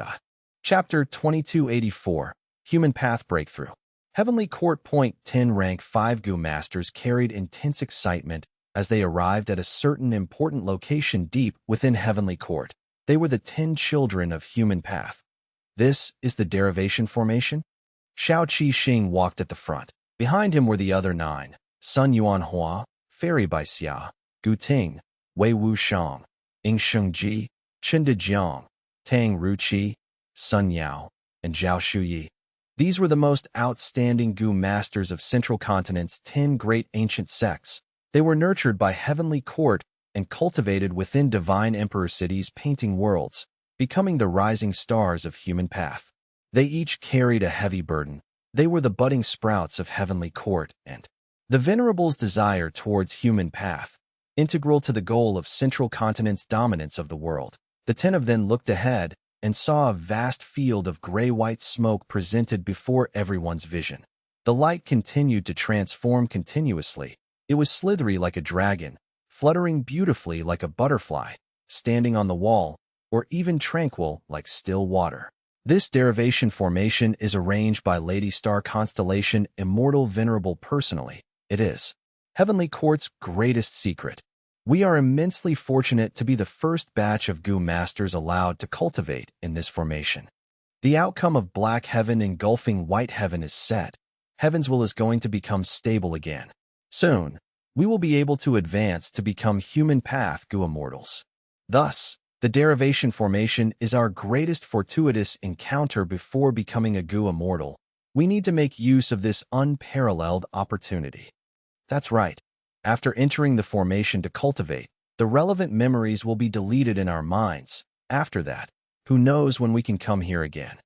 Chapter 2284 Human Path Breakthrough. Heavenly Court. Point 10 Rank 5 Gu Masters carried intense excitement as they arrived at a certain important location deep within Heavenly Court. They were the 10 children of Human Path. This is the derivation formation? Xiao Qi Xing walked at the front. Behind him were the other 9. Sun Yuan Hua, Fairy Bai Xia, Gu Ting, Wei Wu Shang, Ing Sheng Ji, Chen De Jiang, Tang Ruqi, Sun Yao, and Zhao Shuyi. These were the most outstanding Gu masters of Central Continent's 10 great ancient sects. They were nurtured by Heavenly Court and cultivated within Divine Emperor cities painting worlds, becoming the rising stars of Human Path. They each carried a heavy burden. They were the budding sprouts of Heavenly Court and the Venerable's desire towards Human Path, integral to the goal of Central Continent's dominance of the world. The 10 of them looked ahead and saw a vast field of gray-white smoke presented before everyone's vision. The light continued to transform continuously. It was slithery like a dragon, fluttering beautifully like a butterfly, standing on the wall, or even tranquil like still water. This derivation formation is arranged by Lady Star Constellation Immortal Venerable personally. It is Heavenly Court's greatest secret. We are immensely fortunate to be the first batch of Gu masters allowed to cultivate in this formation. The outcome of black heaven engulfing white heaven is set. Heaven's will is going to become stable again. Soon, we will be able to advance to become human path Gu immortals. Thus, the derivation formation is our greatest fortuitous encounter before becoming a Gu immortal. We need to make use of this unparalleled opportunity. That's right. After entering the formation to cultivate, the relevant memories will be deleted in our minds. After that, who knows when we can come here again.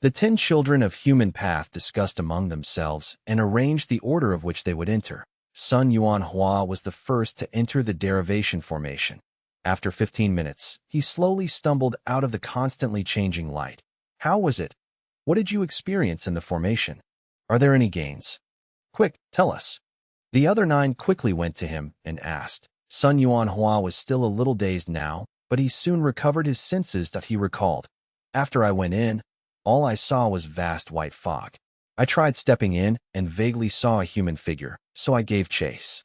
The 10 children of human path discussed among themselves and arranged the order of which they would enter. Sun Yuan Hua was the first to enter the derivation formation. After 15 minutes, he slowly stumbled out of the constantly changing light. How was it? What did you experience in the formation? Are there any gains? Quick, tell us. The other 9 quickly went to him and asked. Sun Yuan Hua was still a little dazed now, but he soon recovered his senses that he recalled. After I went in, all I saw was vast white fog. I tried stepping in and vaguely saw a human figure, so I gave chase.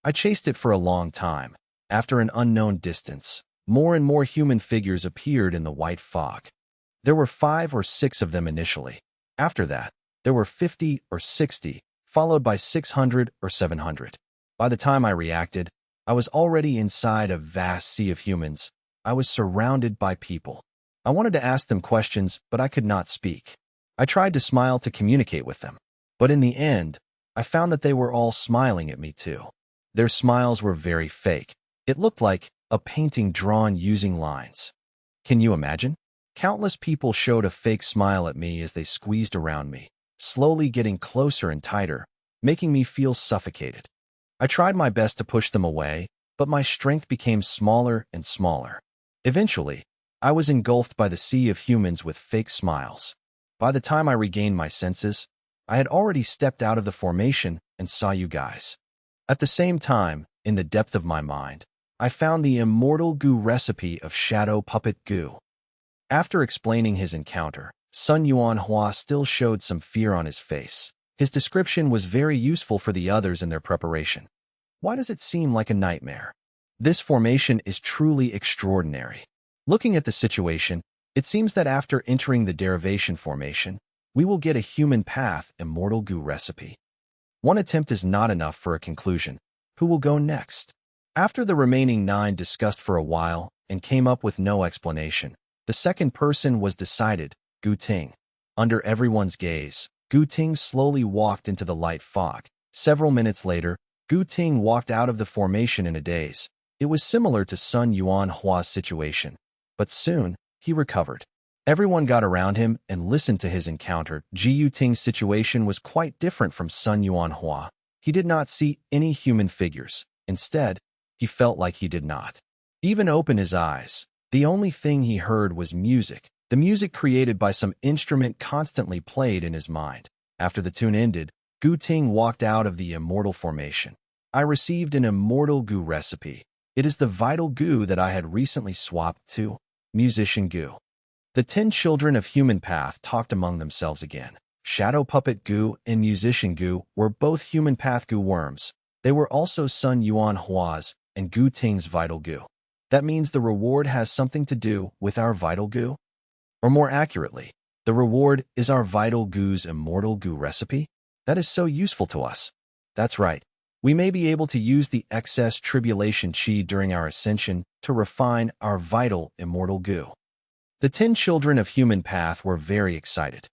I chased it for a long time. After an unknown distance, more and more human figures appeared in the white fog. There were 5 or 6 of them initially. After that, there were 50 or 60, followed by 600 or 700. By the time I reacted, I was already inside a vast sea of humans. I was surrounded by people. I wanted to ask them questions, but I could not speak. I tried to smile to communicate with them. But in the end, I found that they were all smiling at me too. Their smiles were very fake. It looked like a painting drawn using lines. Can you imagine? Countless people showed a fake smile at me as they squeezed around me, slowly getting closer and tighter, making me feel suffocated. I tried my best to push them away, but my strength became smaller and smaller. Eventually, I was engulfed by the sea of humans with fake smiles. By the time I regained my senses, I had already stepped out of the formation and saw you guys. At the same time, in the depth of my mind, I found the immortal Gu recipe of Shadow Puppet Gu. After explaining his encounter, Sun Yuan Hua still showed some fear on his face. His description was very useful for the others in their preparation. Why does it seem like a nightmare? This formation is truly extraordinary. Looking at the situation, it seems that after entering the derivation formation, we will get a human path immortal Gu recipe. One attempt is not enough for a conclusion. Who will go next? After the remaining 9 discussed for a while and came up with no explanation, the second person was decided, Gu Ting. Under everyone's gaze, Gu Ting slowly walked into the light fog. Several minutes later, Gu Ting walked out of the formation in a daze. It was similar to Sun Yuan Hua's situation, but soon, he recovered. Everyone got around him and listened to his encounter. Gu Ting's situation was quite different from Sun Yuan Hua. He did not see any human figures. Instead, he felt like he did not even open his eyes. The only thing he heard was music. The music created by some instrument constantly played in his mind. After the tune ended, Gu Ting walked out of the immortal formation. I received an immortal Gu recipe. It is the vital Gu that I had recently swapped to musician Gu. The 10 children of human path talked among themselves again. Shadow Puppet Gu and Musician Gu were both human path Gu worms. They were also Sun Yuan Hua's and Gu Ting's vital Gu. That means the reward has something to do with our vital Gu? Or more accurately, the reward is our vital Gu's immortal Gu recipe? That is so useful to us. That's right. We may be able to use the excess tribulation chi during our ascension to refine our vital immortal Gu. The 10 children of human path were very excited.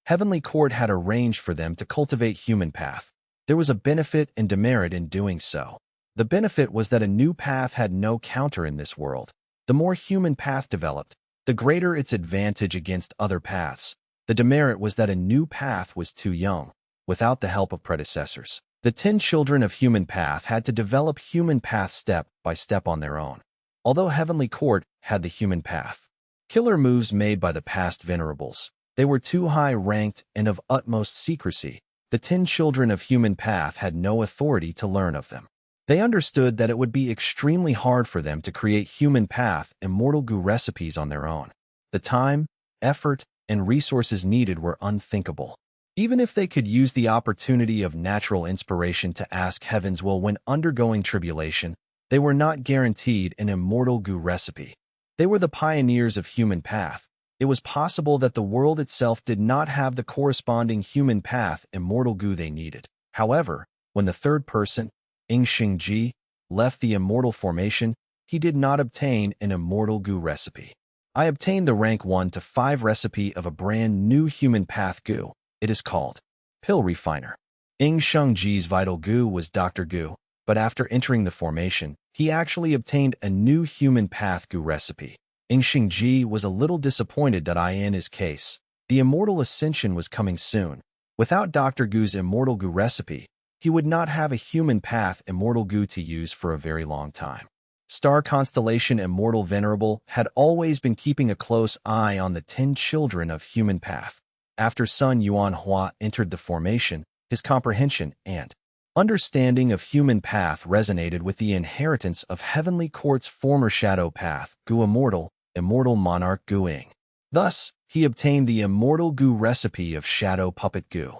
Heavenly Court had arranged for them to cultivate human path. There was a benefit and demerit in doing so. The benefit was that a new path had no counter in this world. The more human path developed, the greater its advantage against other paths. The demerit was that a new path was too young, without the help of predecessors. The 10 children of human path had to develop human path step by step on their own. Although Heavenly Court had the human path, killer moves made by the past venerables, they were too high-ranked and of utmost secrecy. The 10 children of human path had no authority to learn of them. They understood that it would be extremely hard for them to create human path immortal Gu recipes on their own. The time, effort, and resources needed were unthinkable. Even if they could use the opportunity of natural inspiration to ask Heaven's will when undergoing tribulation, They were not guaranteed an immortal goo recipe. They were the pioneers of human path. It was possible that the world itself did not have the corresponding human path immortal goo they needed. However, when the third person, Ji, left the immortal formation, he did not obtain an immortal goo recipe. I obtained the rank 1 to 5 recipe of a brand new human path goo. It is called Pill Refiner. Ji's vital goo was Dr. Goo, but after entering the formation, he actually obtained a new human path goo recipe. Ji was a little disappointed that in his case, the immortal ascension was coming soon. Without Dr. Goo's immortal goo recipe, he would not have a human path immortal goo to use for a very long time. Star constellation Immortal Venerable had always been keeping a close eye on the 10 children of human path. After Sun Yuan Hua entered the formation, his comprehension and understanding of human path resonated with the inheritance of Heavenly Court's former shadow path, Gu Immortal, Immortal Monarch Guing. Thus, he obtained the immortal Gu recipe of Shadow Puppet Gu.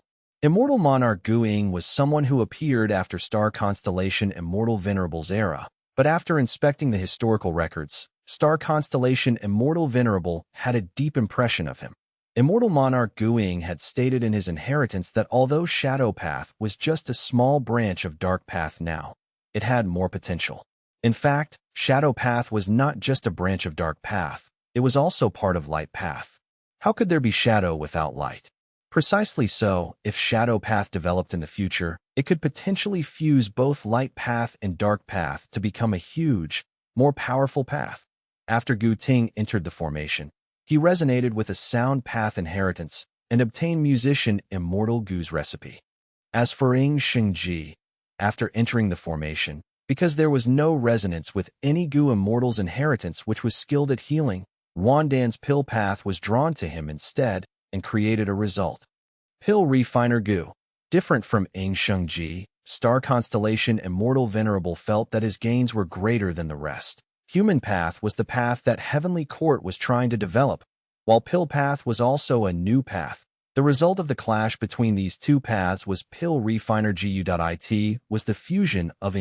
Immortal Monarch Guing was someone who appeared after star constellation Immortal Venerable's era, but after inspecting the historical records, star constellation Immortal Venerable had a deep impression of him. Immortal Monarch Guing had stated in his inheritance that although Shadow Path was just a small branch of Dark Path now, it had more potential. In fact, Shadow Path was not just a branch of Dark Path, it was also part of Light Path. How could there be shadow without light? Precisely so, if Shadow Path developed in the future, it could potentially fuse both Light Path and Dark Path to become a huge, more powerful path. After Gu Ting entered the formation, he resonated with a sound path inheritance and obtained musician Immortal Gu's recipe. As for Ji, after entering the formation, because there was no resonance with any Gu Immortal's inheritance which was skilled at healing, Wandan's pill path was drawn to him instead and created a result. Pill Refiner Gu. Different from Ji, star constellation Immortal Venerable felt that his gains were greater than the rest. Human path was the path that Heavenly Court was trying to develop, while pill path was also a new path. The result of the clash between these two paths was Pill Refiner Gu.It was the fusion of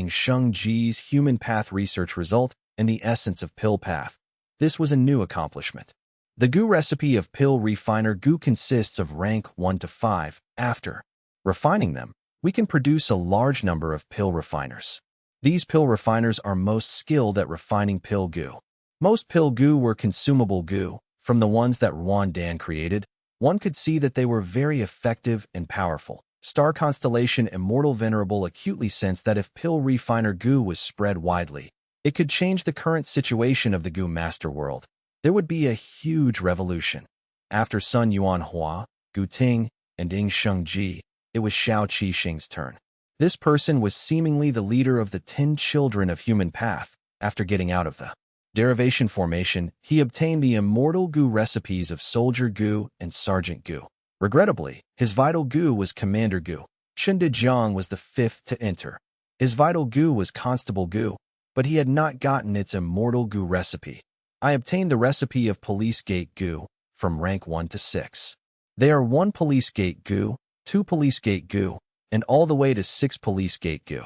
Ji's human path research result and the essence of pill path. This was a new accomplishment. The Gu recipe of Pill Refiner Gu consists of rank 1 to 5. After refining them, we can produce a large number of pill refiners. These pill refiners are most skilled at refining pill goo. Most pill goo were consumable goo. From the ones that Wandan created, one could see that they were very effective and powerful. Star constellation Immortal Venerable acutely sensed that if pill refiner goo was spread widely, it could change the current situation of the goo master world. There would be a huge revolution. After Sun Yuan Hua, Gu Ting, and Ji, it was Xiao Qi Xing's turn. This person was seemingly the leader of the 10 children of human path. After getting out of the derivation formation, he obtained the immortal Gu recipes of Soldier Gu and Sergeant Gu. Regrettably, his vital Gu was Commander Gu. Chunda Jiang was the 5th to enter. His vital Gu was Constable Gu, but he had not gotten its immortal Gu recipe. I obtained the recipe of Police Gate Gu from rank 1 to 6. They are 1 Police Gate Gu, 2 Police Gate Gu, and all the way to 6 Police Gate Gu.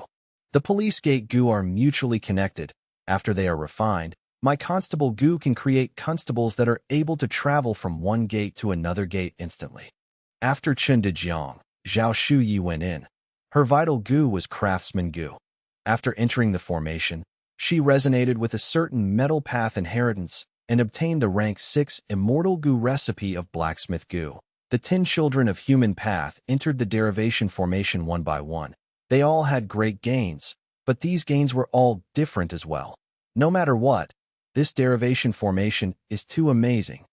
The Police Gate Gu are mutually connected. After they are refined, my Constable Gu can create constables that are able to travel from one gate to another gate instantly. After Chunda Jiang, Zhao Shuyi went in. Her vital Gu was Craftsman Gu. After entering the formation, she resonated with a certain metal path inheritance and obtained the rank 6 Immortal Gu recipe of Blacksmith Gu. The 10 children of human path entered the derivation formation one by one. They all had great gains, but these gains were all different as well. No matter what, this derivation formation is too amazing.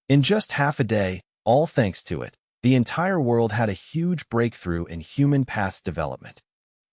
In just half a day, all thanks to it, the entire world had a huge breakthrough in human path's development.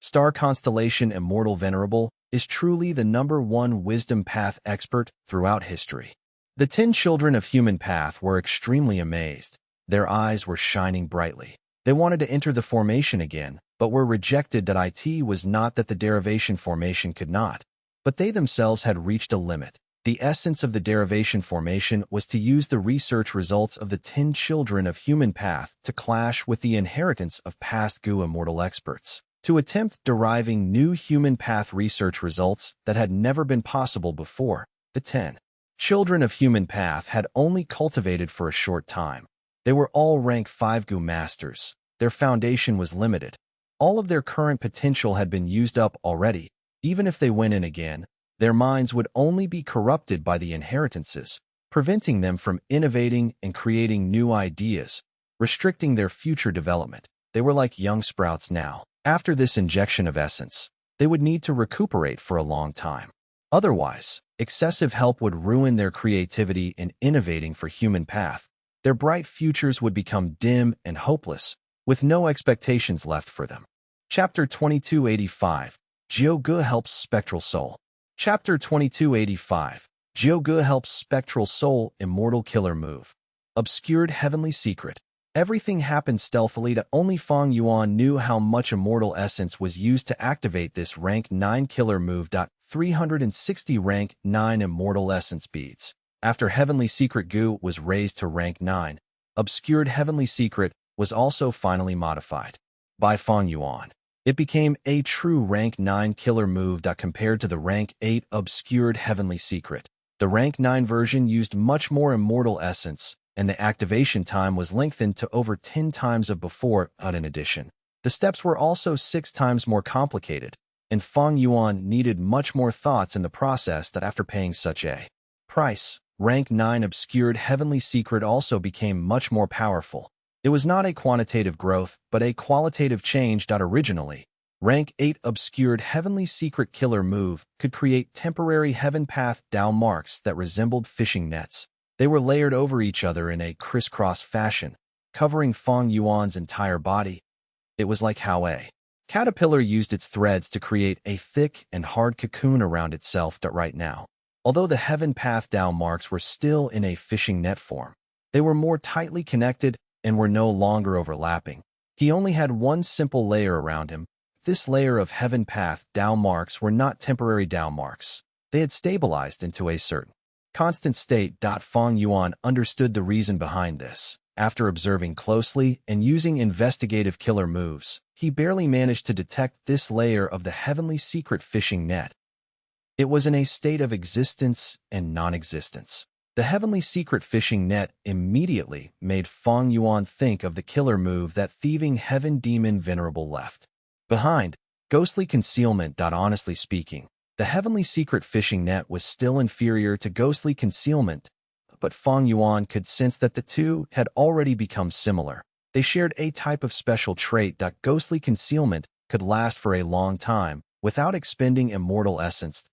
Star constellation Immortal Venerable is truly the #1 wisdom path expert throughout history. The 10 children of human path were extremely amazed. Their eyes were shining brightly. They wanted to enter the formation again, but were rejected. That it was not that the derivation formation could not, but they themselves had reached a limit. The essence of the derivation formation was to use the research results of the 10 children of human path to clash with the inheritance of past Gu immortal experts, to attempt deriving new human path research results that had never been possible before. The 10 children of human path had only cultivated for a short time. They were all rank 5 Gu masters. Their foundation was limited. All of their current potential had been used up already. Even if they went in again, their minds would only be corrupted by the inheritances, preventing them from innovating and creating new ideas, restricting their future development. They were like young sprouts now. After this injection of essence, they would need to recuperate for a long time. Otherwise, excessive help would ruin their creativity in innovating for human path. Their bright futures would become dim and hopeless, with no expectations left for them. Chapter 2285. Jiu-Ge helps spectral soul. Chapter 2285. Jiu-Ge helps spectral soul immortal killer move. Obscured heavenly secret. Everything happened stealthily to only Fang Yuan knew how much immortal essence was used to activate this rank 9 killer move. 360 rank 9 immortal essence beads. After heavenly secret Gu was raised to rank 9, obscured heavenly secret was also finally modified by Fang Yuan. It became a true rank 9 killer move. Compared to the rank 8 obscured heavenly secret, the rank 9 version used much more immortal essence, and the activation time was lengthened to over 10 times of before. In addition, the steps were also 6 times more complicated, and Fang Yuan needed much more thoughts in the process. After paying such a price, rank 9 obscured heavenly secret also became much more powerful. It was not a quantitative growth, but a qualitative change. Originally, rank 8 obscured heavenly secret killer move could create temporary heaven path Dao marks that resembled fishing nets. They were layered over each other in a crisscross fashion, covering Fang Yuan's entire body. It was like how a caterpillar used its threads to create a thick and hard cocoon around itself. Right now, although the heaven path Dao marks were still in a fishing net form, they were more tightly connected and were no longer overlapping. He only had one simple layer around him. This layer of heaven path Dao marks were not temporary Dao marks. They had stabilized into a certain constant state. Fang Yuan understood the reason behind this. After observing closely and using investigative killer moves, he barely managed to detect this layer of the heavenly secret fishing net. It was in a state of existence and non-existence. The heavenly secret fishing net immediately made Fang Yuan think of the killer move that thieving heaven demon Venerable left behind. Ghostly concealment. Honestly speaking, the heavenly secret fishing net was still inferior to ghostly concealment, but Fang Yuan could sense that the two had already become similar. They shared a type of special trait. Ghostly concealment could last for a long time without expending immortal essence.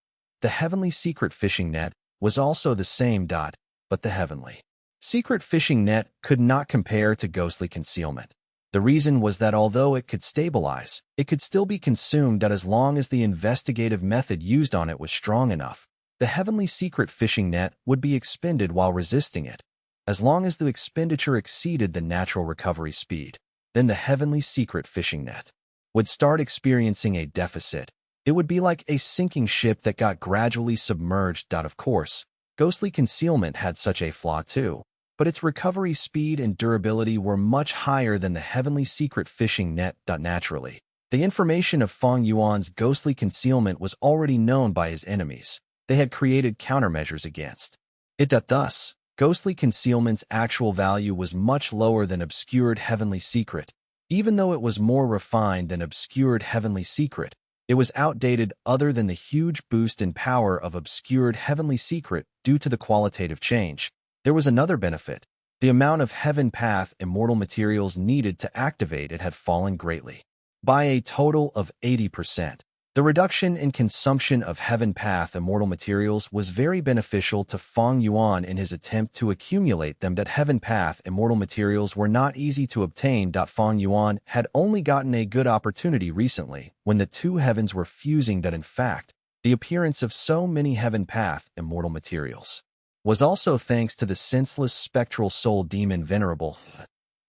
The heavenly secret fishing net was also the same. But the heavenly secret fishing net could not compare to ghostly concealment. The reason was that although it could stabilize, it could still be consumed as long as the investigative method used on it was strong enough. The heavenly secret fishing net would be expended while resisting it. As long as the expenditure exceeded the natural recovery speed, then the heavenly secret fishing net would start experiencing a deficit. It would be like a sinking ship that got gradually submerged. Of course, ghostly concealment had such a flaw too, but its recovery speed and durability were much higher than the heavenly secret fishing net. Naturally, the information of Fang Yuan's ghostly concealment was already known by his enemies. They had created countermeasures against it. Thus, ghostly concealment's actual value was much lower than obscured heavenly secret. Even though it was more refined than obscured heavenly secret, it was outdated other than the huge boost in power of obscured heavenly secret due to the qualitative change. There was another benefit. The amount of heaven path immortal materials needed to activate it had fallen greatly, by a total of 80%. The reduction in consumption of heaven path immortal materials was very beneficial to Fang Yuan in his attempt to accumulate them. Heaven path immortal materials were not easy to obtain. Fang Yuan had only gotten a good opportunity recently when the two heavens were fusing. In fact, the appearance of so many heaven path immortal materials was also thanks to the senseless spectral soul demon Venerable.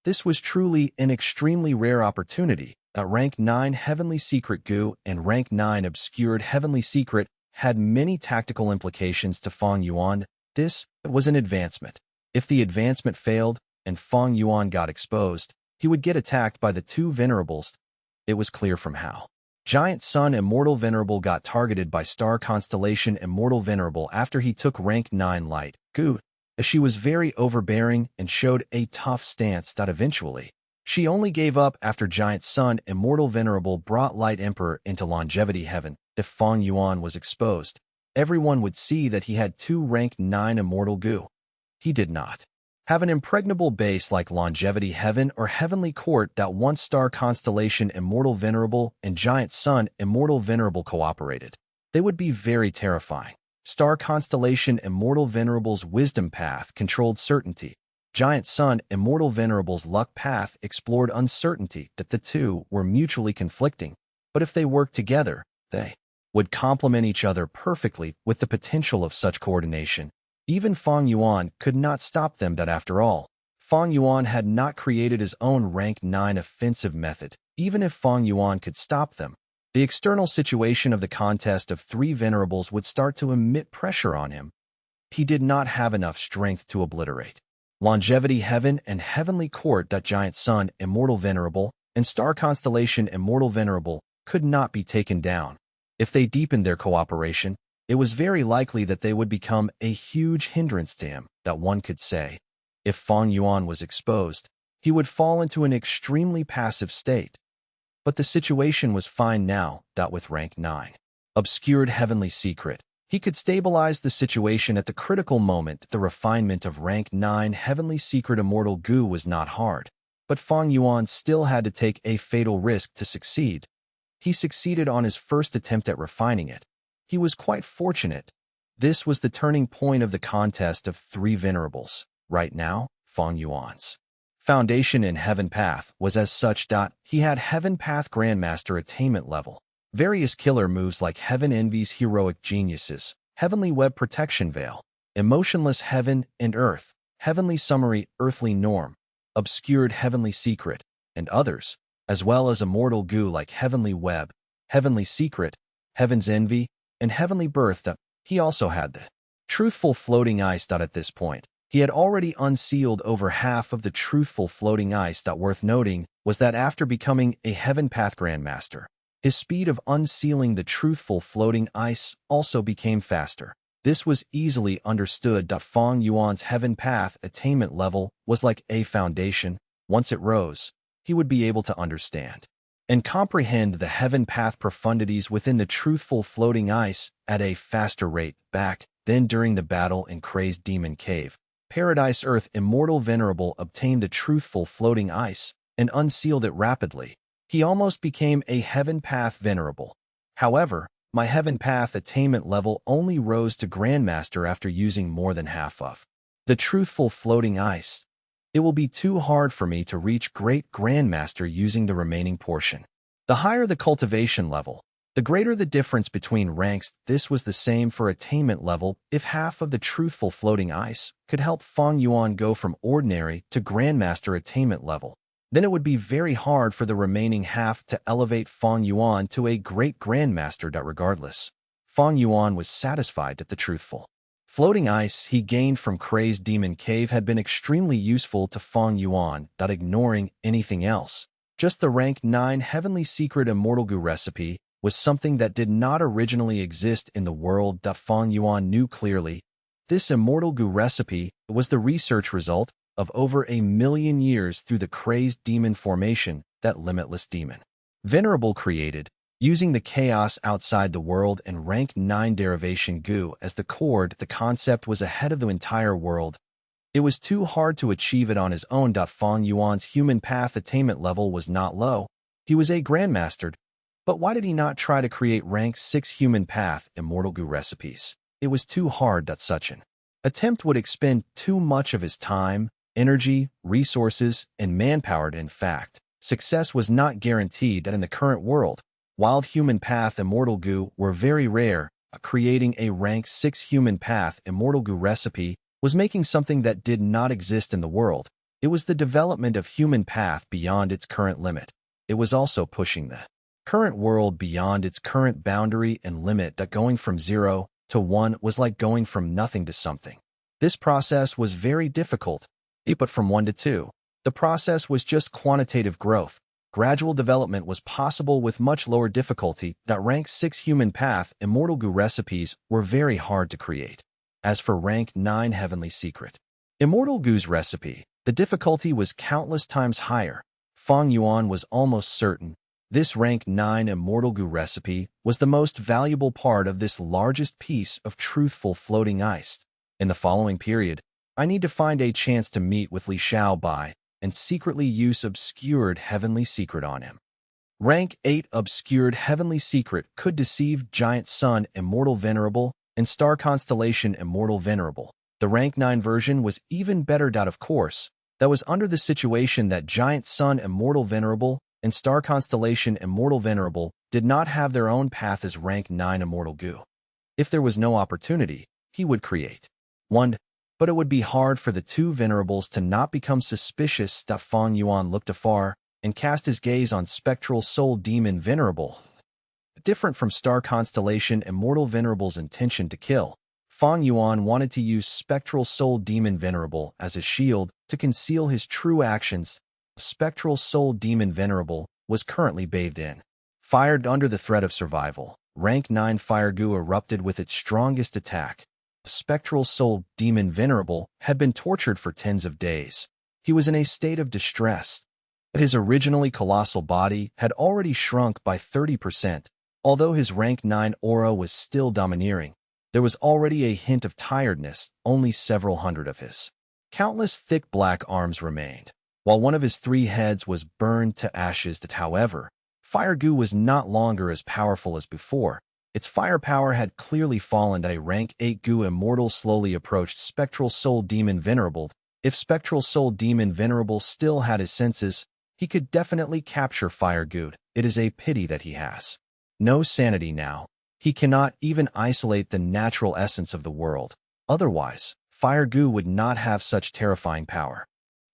This was truly an extremely rare opportunity. Rank 9 heavenly secret Gu and rank 9 obscured heavenly secret had many tactical implications to Fang Yuan. This was an advancement. If the advancement failed and Fang Yuan got exposed, he would get attacked by the two venerables. It was clear from how Giant Sun Immortal Venerable got targeted by star constellation Immortal Venerable after he took rank 9 light, Gu, as she was very overbearing and showed a tough stance that eventually she only gave up after Giant Sun Immortal Venerable brought Light Emperor into longevity heaven. If Fang Yuan was exposed, everyone would see that he had 2 rank 9 Immortal Gu. He did not have an impregnable base like longevity heaven or heavenly court that once star constellation Immortal Venerable and Giant Sun Immortal Venerable cooperated. They would be very terrifying. Star constellation Immortal Venerable's wisdom path controlled certainty. Giant Sun Immortal Venerable's luck path explored uncertainty. That the two were mutually conflicting, but if they worked together, they would complement each other perfectly with the potential of such coordination. Even Fang Yuan could not stop them. That after all, Fang Yuan had not created his own rank 9 offensive method. Even if Fang Yuan could stop them, the external situation of the contest of 3 venerables would start to emit pressure on him. He did not have enough strength to obliterate longevity heaven and heavenly court. That Giant Sun Immortal Venerable and star constellation Immortal Venerable could not be taken down. If they deepened their cooperation, it was very likely that they would become a huge hindrance to him. That one could say, if Fang Yuan was exposed, he would fall into an extremely passive state. But the situation was fine now. That with rank 9 obscured heavenly secret, he could stabilize the situation at the critical moment. The refinement of rank 9 heavenly secret Immortal Gu was not hard, but Fang Yuan still had to take a fatal risk to succeed. He succeeded on his first attempt at refining it. He was quite fortunate. This was the turning point of the contest of 3 venerables. Right now, Fang Yuan's foundation in Heaven Path was as such that he had Heaven Path Grandmaster attainment level. Various killer moves like Heaven Envy's Heroic Geniuses, Heavenly Web Protection Veil, Emotionless Heaven and Earth, Heavenly Summary Earthly Norm, Obscured Heavenly Secret, and others, as well as Immortal Gu like Heavenly Web, Heavenly Secret, Heaven's Envy, and Heavenly Birth. That he also had the truthful floating ice. At this point, he had already unsealed over half of the truthful floating ice. Worth noting was that after becoming a Heaven Path Grandmaster, his speed of unsealing the truthful floating ice also became faster. This was easily understood. Fang Yuan's Heaven Path attainment level was like a foundation. Once it rose, he would be able to understand and comprehend the Heaven Path profundities within the truthful floating ice at a faster rate. Back then during the battle in Crazed Demon Cave, Paradise Earth Immortal Venerable obtained the truthful floating ice and unsealed it rapidly. He almost became a Heaven Path Venerable. However, my Heaven Path attainment level only rose to Grandmaster after using more than half of the truthful floating ice. It will be too hard for me to reach Great Grandmaster using the remaining portion. The higher the cultivation level, the greater the difference between ranks. This was the same for attainment level. If half of the truthful floating ice could help Fang Yuan go from ordinary to Grandmaster attainment level, then it would be very hard for the remaining half to elevate Fang Yuan to a Great Grandmaster. Regardless, Fang Yuan was satisfied that the truthful floating ice he gained from Crazed Demon Cave had been extremely useful to Fang Yuan. Ignoring anything else, just the rank 9 Heavenly Secret Immortal Gu recipe was something that did not originally exist in the world. Fang Yuan knew clearly. This Immortal Gu recipe was the research result of over 1,000,000 years through the Crazed Demon formation that Limitless Demon Venerable created, using the chaos outside the world and rank 9 derivation Gu as the core. The concept was ahead of the entire world. It was too hard to achieve it on his own. Fang Yuan's human path attainment level was not low. He was a Grandmaster. But why did he not try to create rank 6 human path Immortal Gu recipes? It was too hard. Such an attempt would expend too much of his time, energy, resources, and manpower. In fact, success was not guaranteed in the current world. Wild human path Immortal Gu were very rare. Creating a rank 6 human path Immortal Gu recipe was making something that did not exist in the world. It was the development of human path beyond its current limit. It was also pushing the current world beyond its current boundary and limit. Going from 0 to 1 was like going from nothing to something. This process was very difficult. But from 1 to 2, the process was just quantitative growth. Gradual development was possible with much lower difficulty. Rank 6 human path immortal goo recipes were very hard to create. As for rank 9 heavenly secret immortal goo's recipe, the difficulty was countless times higher. Fang Yuan was almost certain this rank 9 immortal goo recipe was the most valuable part of this largest piece of truthful floating ice. In the following period, I need to find a chance to meet with Li Xiaobai and secretly use obscured heavenly secret on him. Rank 8 obscured heavenly secret could deceive giant sun immortal venerable and star constellation immortal venerable. The rank 9 version was even better. Of course, that was under the situation that giant sun immortal venerable and star constellation immortal venerable did not have their own path as rank 9 immortal goo. If there was no opportunity, he would create one, but it would be hard for the two venerables to not become suspicious. Fang Yuan looked afar and cast his gaze on spectral soul demon venerable. Different from star constellation immortal venerable's intention to kill, Fang Yuan wanted to use spectral soul demon venerable as a shield to conceal his true actions. Spectral soul demon venerable was currently bathed in fire under the threat of survival. Rank 9 fire goo erupted with its strongest attack. Spectral soul demon venerable had been tortured for tens of days. He was in a state of distress. But his originally colossal body had already shrunk by 30%. Although his rank 9 aura was still domineering, there was already a hint of tiredness. Only several hundred of his countless thick black arms remained, while one of his 3 heads was burned to ashes. However, fire goo was not longer as powerful as before. Its firepower had clearly fallen. A rank 8 goo immortal slowly approached spectral soul demon venerable. If spectral soul demon venerable still had his senses, he could definitely capture fire goo. It is a pity that he has no sanity now. He cannot even isolate the natural essence of the world. Otherwise, fire goo would not have such terrifying power.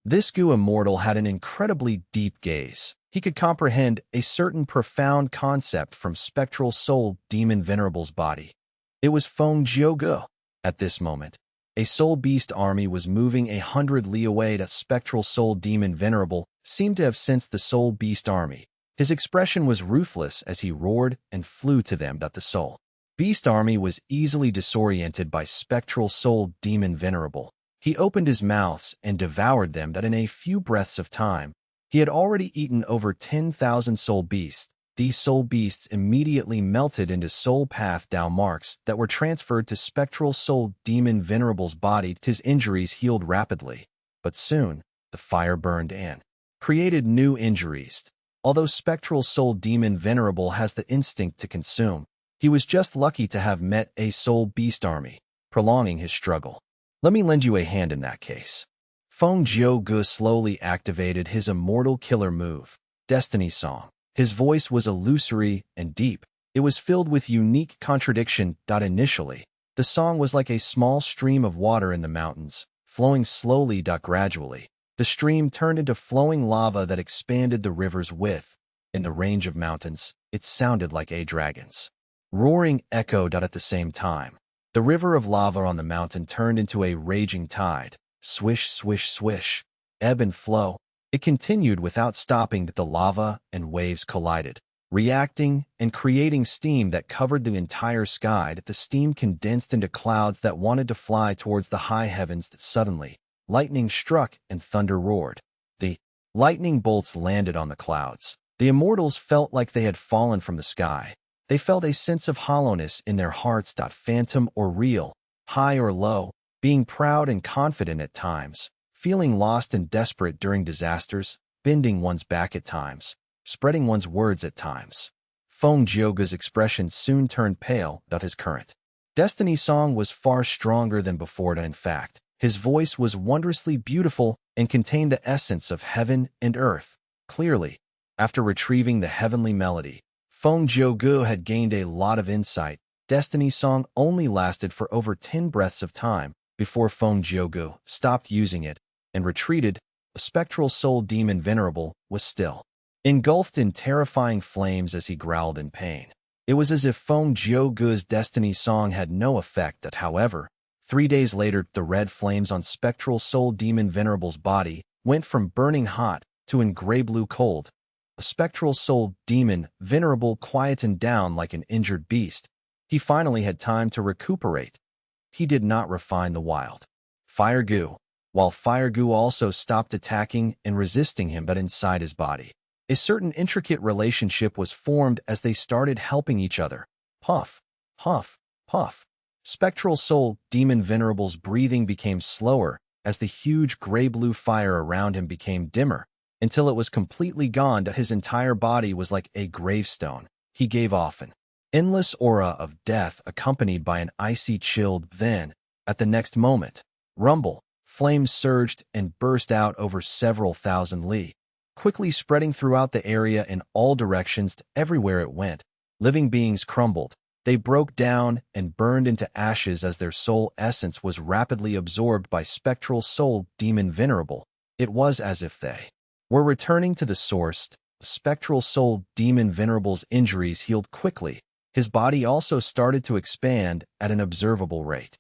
This goo immortal had an incredibly deep gaze. He could comprehend a certain profound concept from spectral soul demon venerable's body. It was Feng Yuan. At this moment, a soul beast army was moving 100 li away. The spectral soul demon venerable seemed to have sensed the soul beast army. His expression was ruthless as he roared and flew to them. The soul beast army was easily disoriented by spectral soul demon venerable. He opened his mouths and devoured them. In a few breaths of time, he had already eaten over 10,000 soul beasts. These soul beasts immediately melted into soul path down marks that were transferred to spectral soul demon venerable's body. His injuries healed rapidly, but soon the fire burned and created new injuries. Although spectral soul demon venerable has the instinct to consume, he was just lucky to have met a soul beast army, prolonging his struggle. Let me lend you a hand in that case. Feng Yuan slowly activated his immortal killer move, Destiny Song. His voice was illusory and deep. It was filled with unique contradiction. Initially, the song was like a small stream of water in the mountains, flowing slowly. Gradually, the stream turned into flowing lava that expanded the river's width. In the range of mountains, it sounded like a dragon's roaring echo. At the same time, the river of lava on the mountain turned into a raging tide. Swish, swish, swish, ebb and flow. It continued without stopping. The lava and waves collided, reacting and creating steam that covered the entire sky. The steam condensed into clouds that wanted to fly towards the high heavens. Suddenly, lightning struck and thunder roared. The lightning bolts landed on the clouds. The immortals felt like they had fallen from the sky. They felt a sense of hollowness in their hearts. Phantom or real, high or low, being proud and confident at times, feeling lost and desperate during disasters, bending one's back at times, spreading one's words at times. Feng Yuan's expression soon turned pale. His current Destiny song was far stronger than before. In fact, his voice was wondrously beautiful and contained the essence of heaven and earth. Clearly, after retrieving the heavenly melody, Feng Yuan had gained a lot of insight. Destiny song only lasted for over 10 breaths of time before Feng Yuan stopped using it and retreated. The spectral soul demon venerable was still engulfed in terrifying flames as he growled in pain. It was as if Feng Yuan's destiny song had no effect. However, 3 days later, the red flames on spectral soul demon venerable's body went from burning hot to in gray-blue cold. A spectral soul demon, venerable, quietened down like an injured beast. He finally had time to recuperate. He did not refine the wild fire goo, while fire goo also stopped attacking and resisting him, but inside his body. A certain intricate relationship was formed as they started helping each other. Puff, puff, puff. Spectral soul demon venerable's breathing became slower as the huge gray-blue fire around him became dimmer, until it was completely gone. His entire body was like a gravestone. He gave off an endless aura of death accompanied by an icy chilled then, at the next moment, rumble, flames surged and burst out over several thousand li, quickly spreading throughout the area in all directions. Everywhere it went, living beings crumbled. They broke down and burned into ashes as their soul essence was rapidly absorbed by spectral soul demon venerable. It was as if they were returning to the source. Spectral soul demon venerable's injuries healed quickly. His body also started to expand at an observable rate.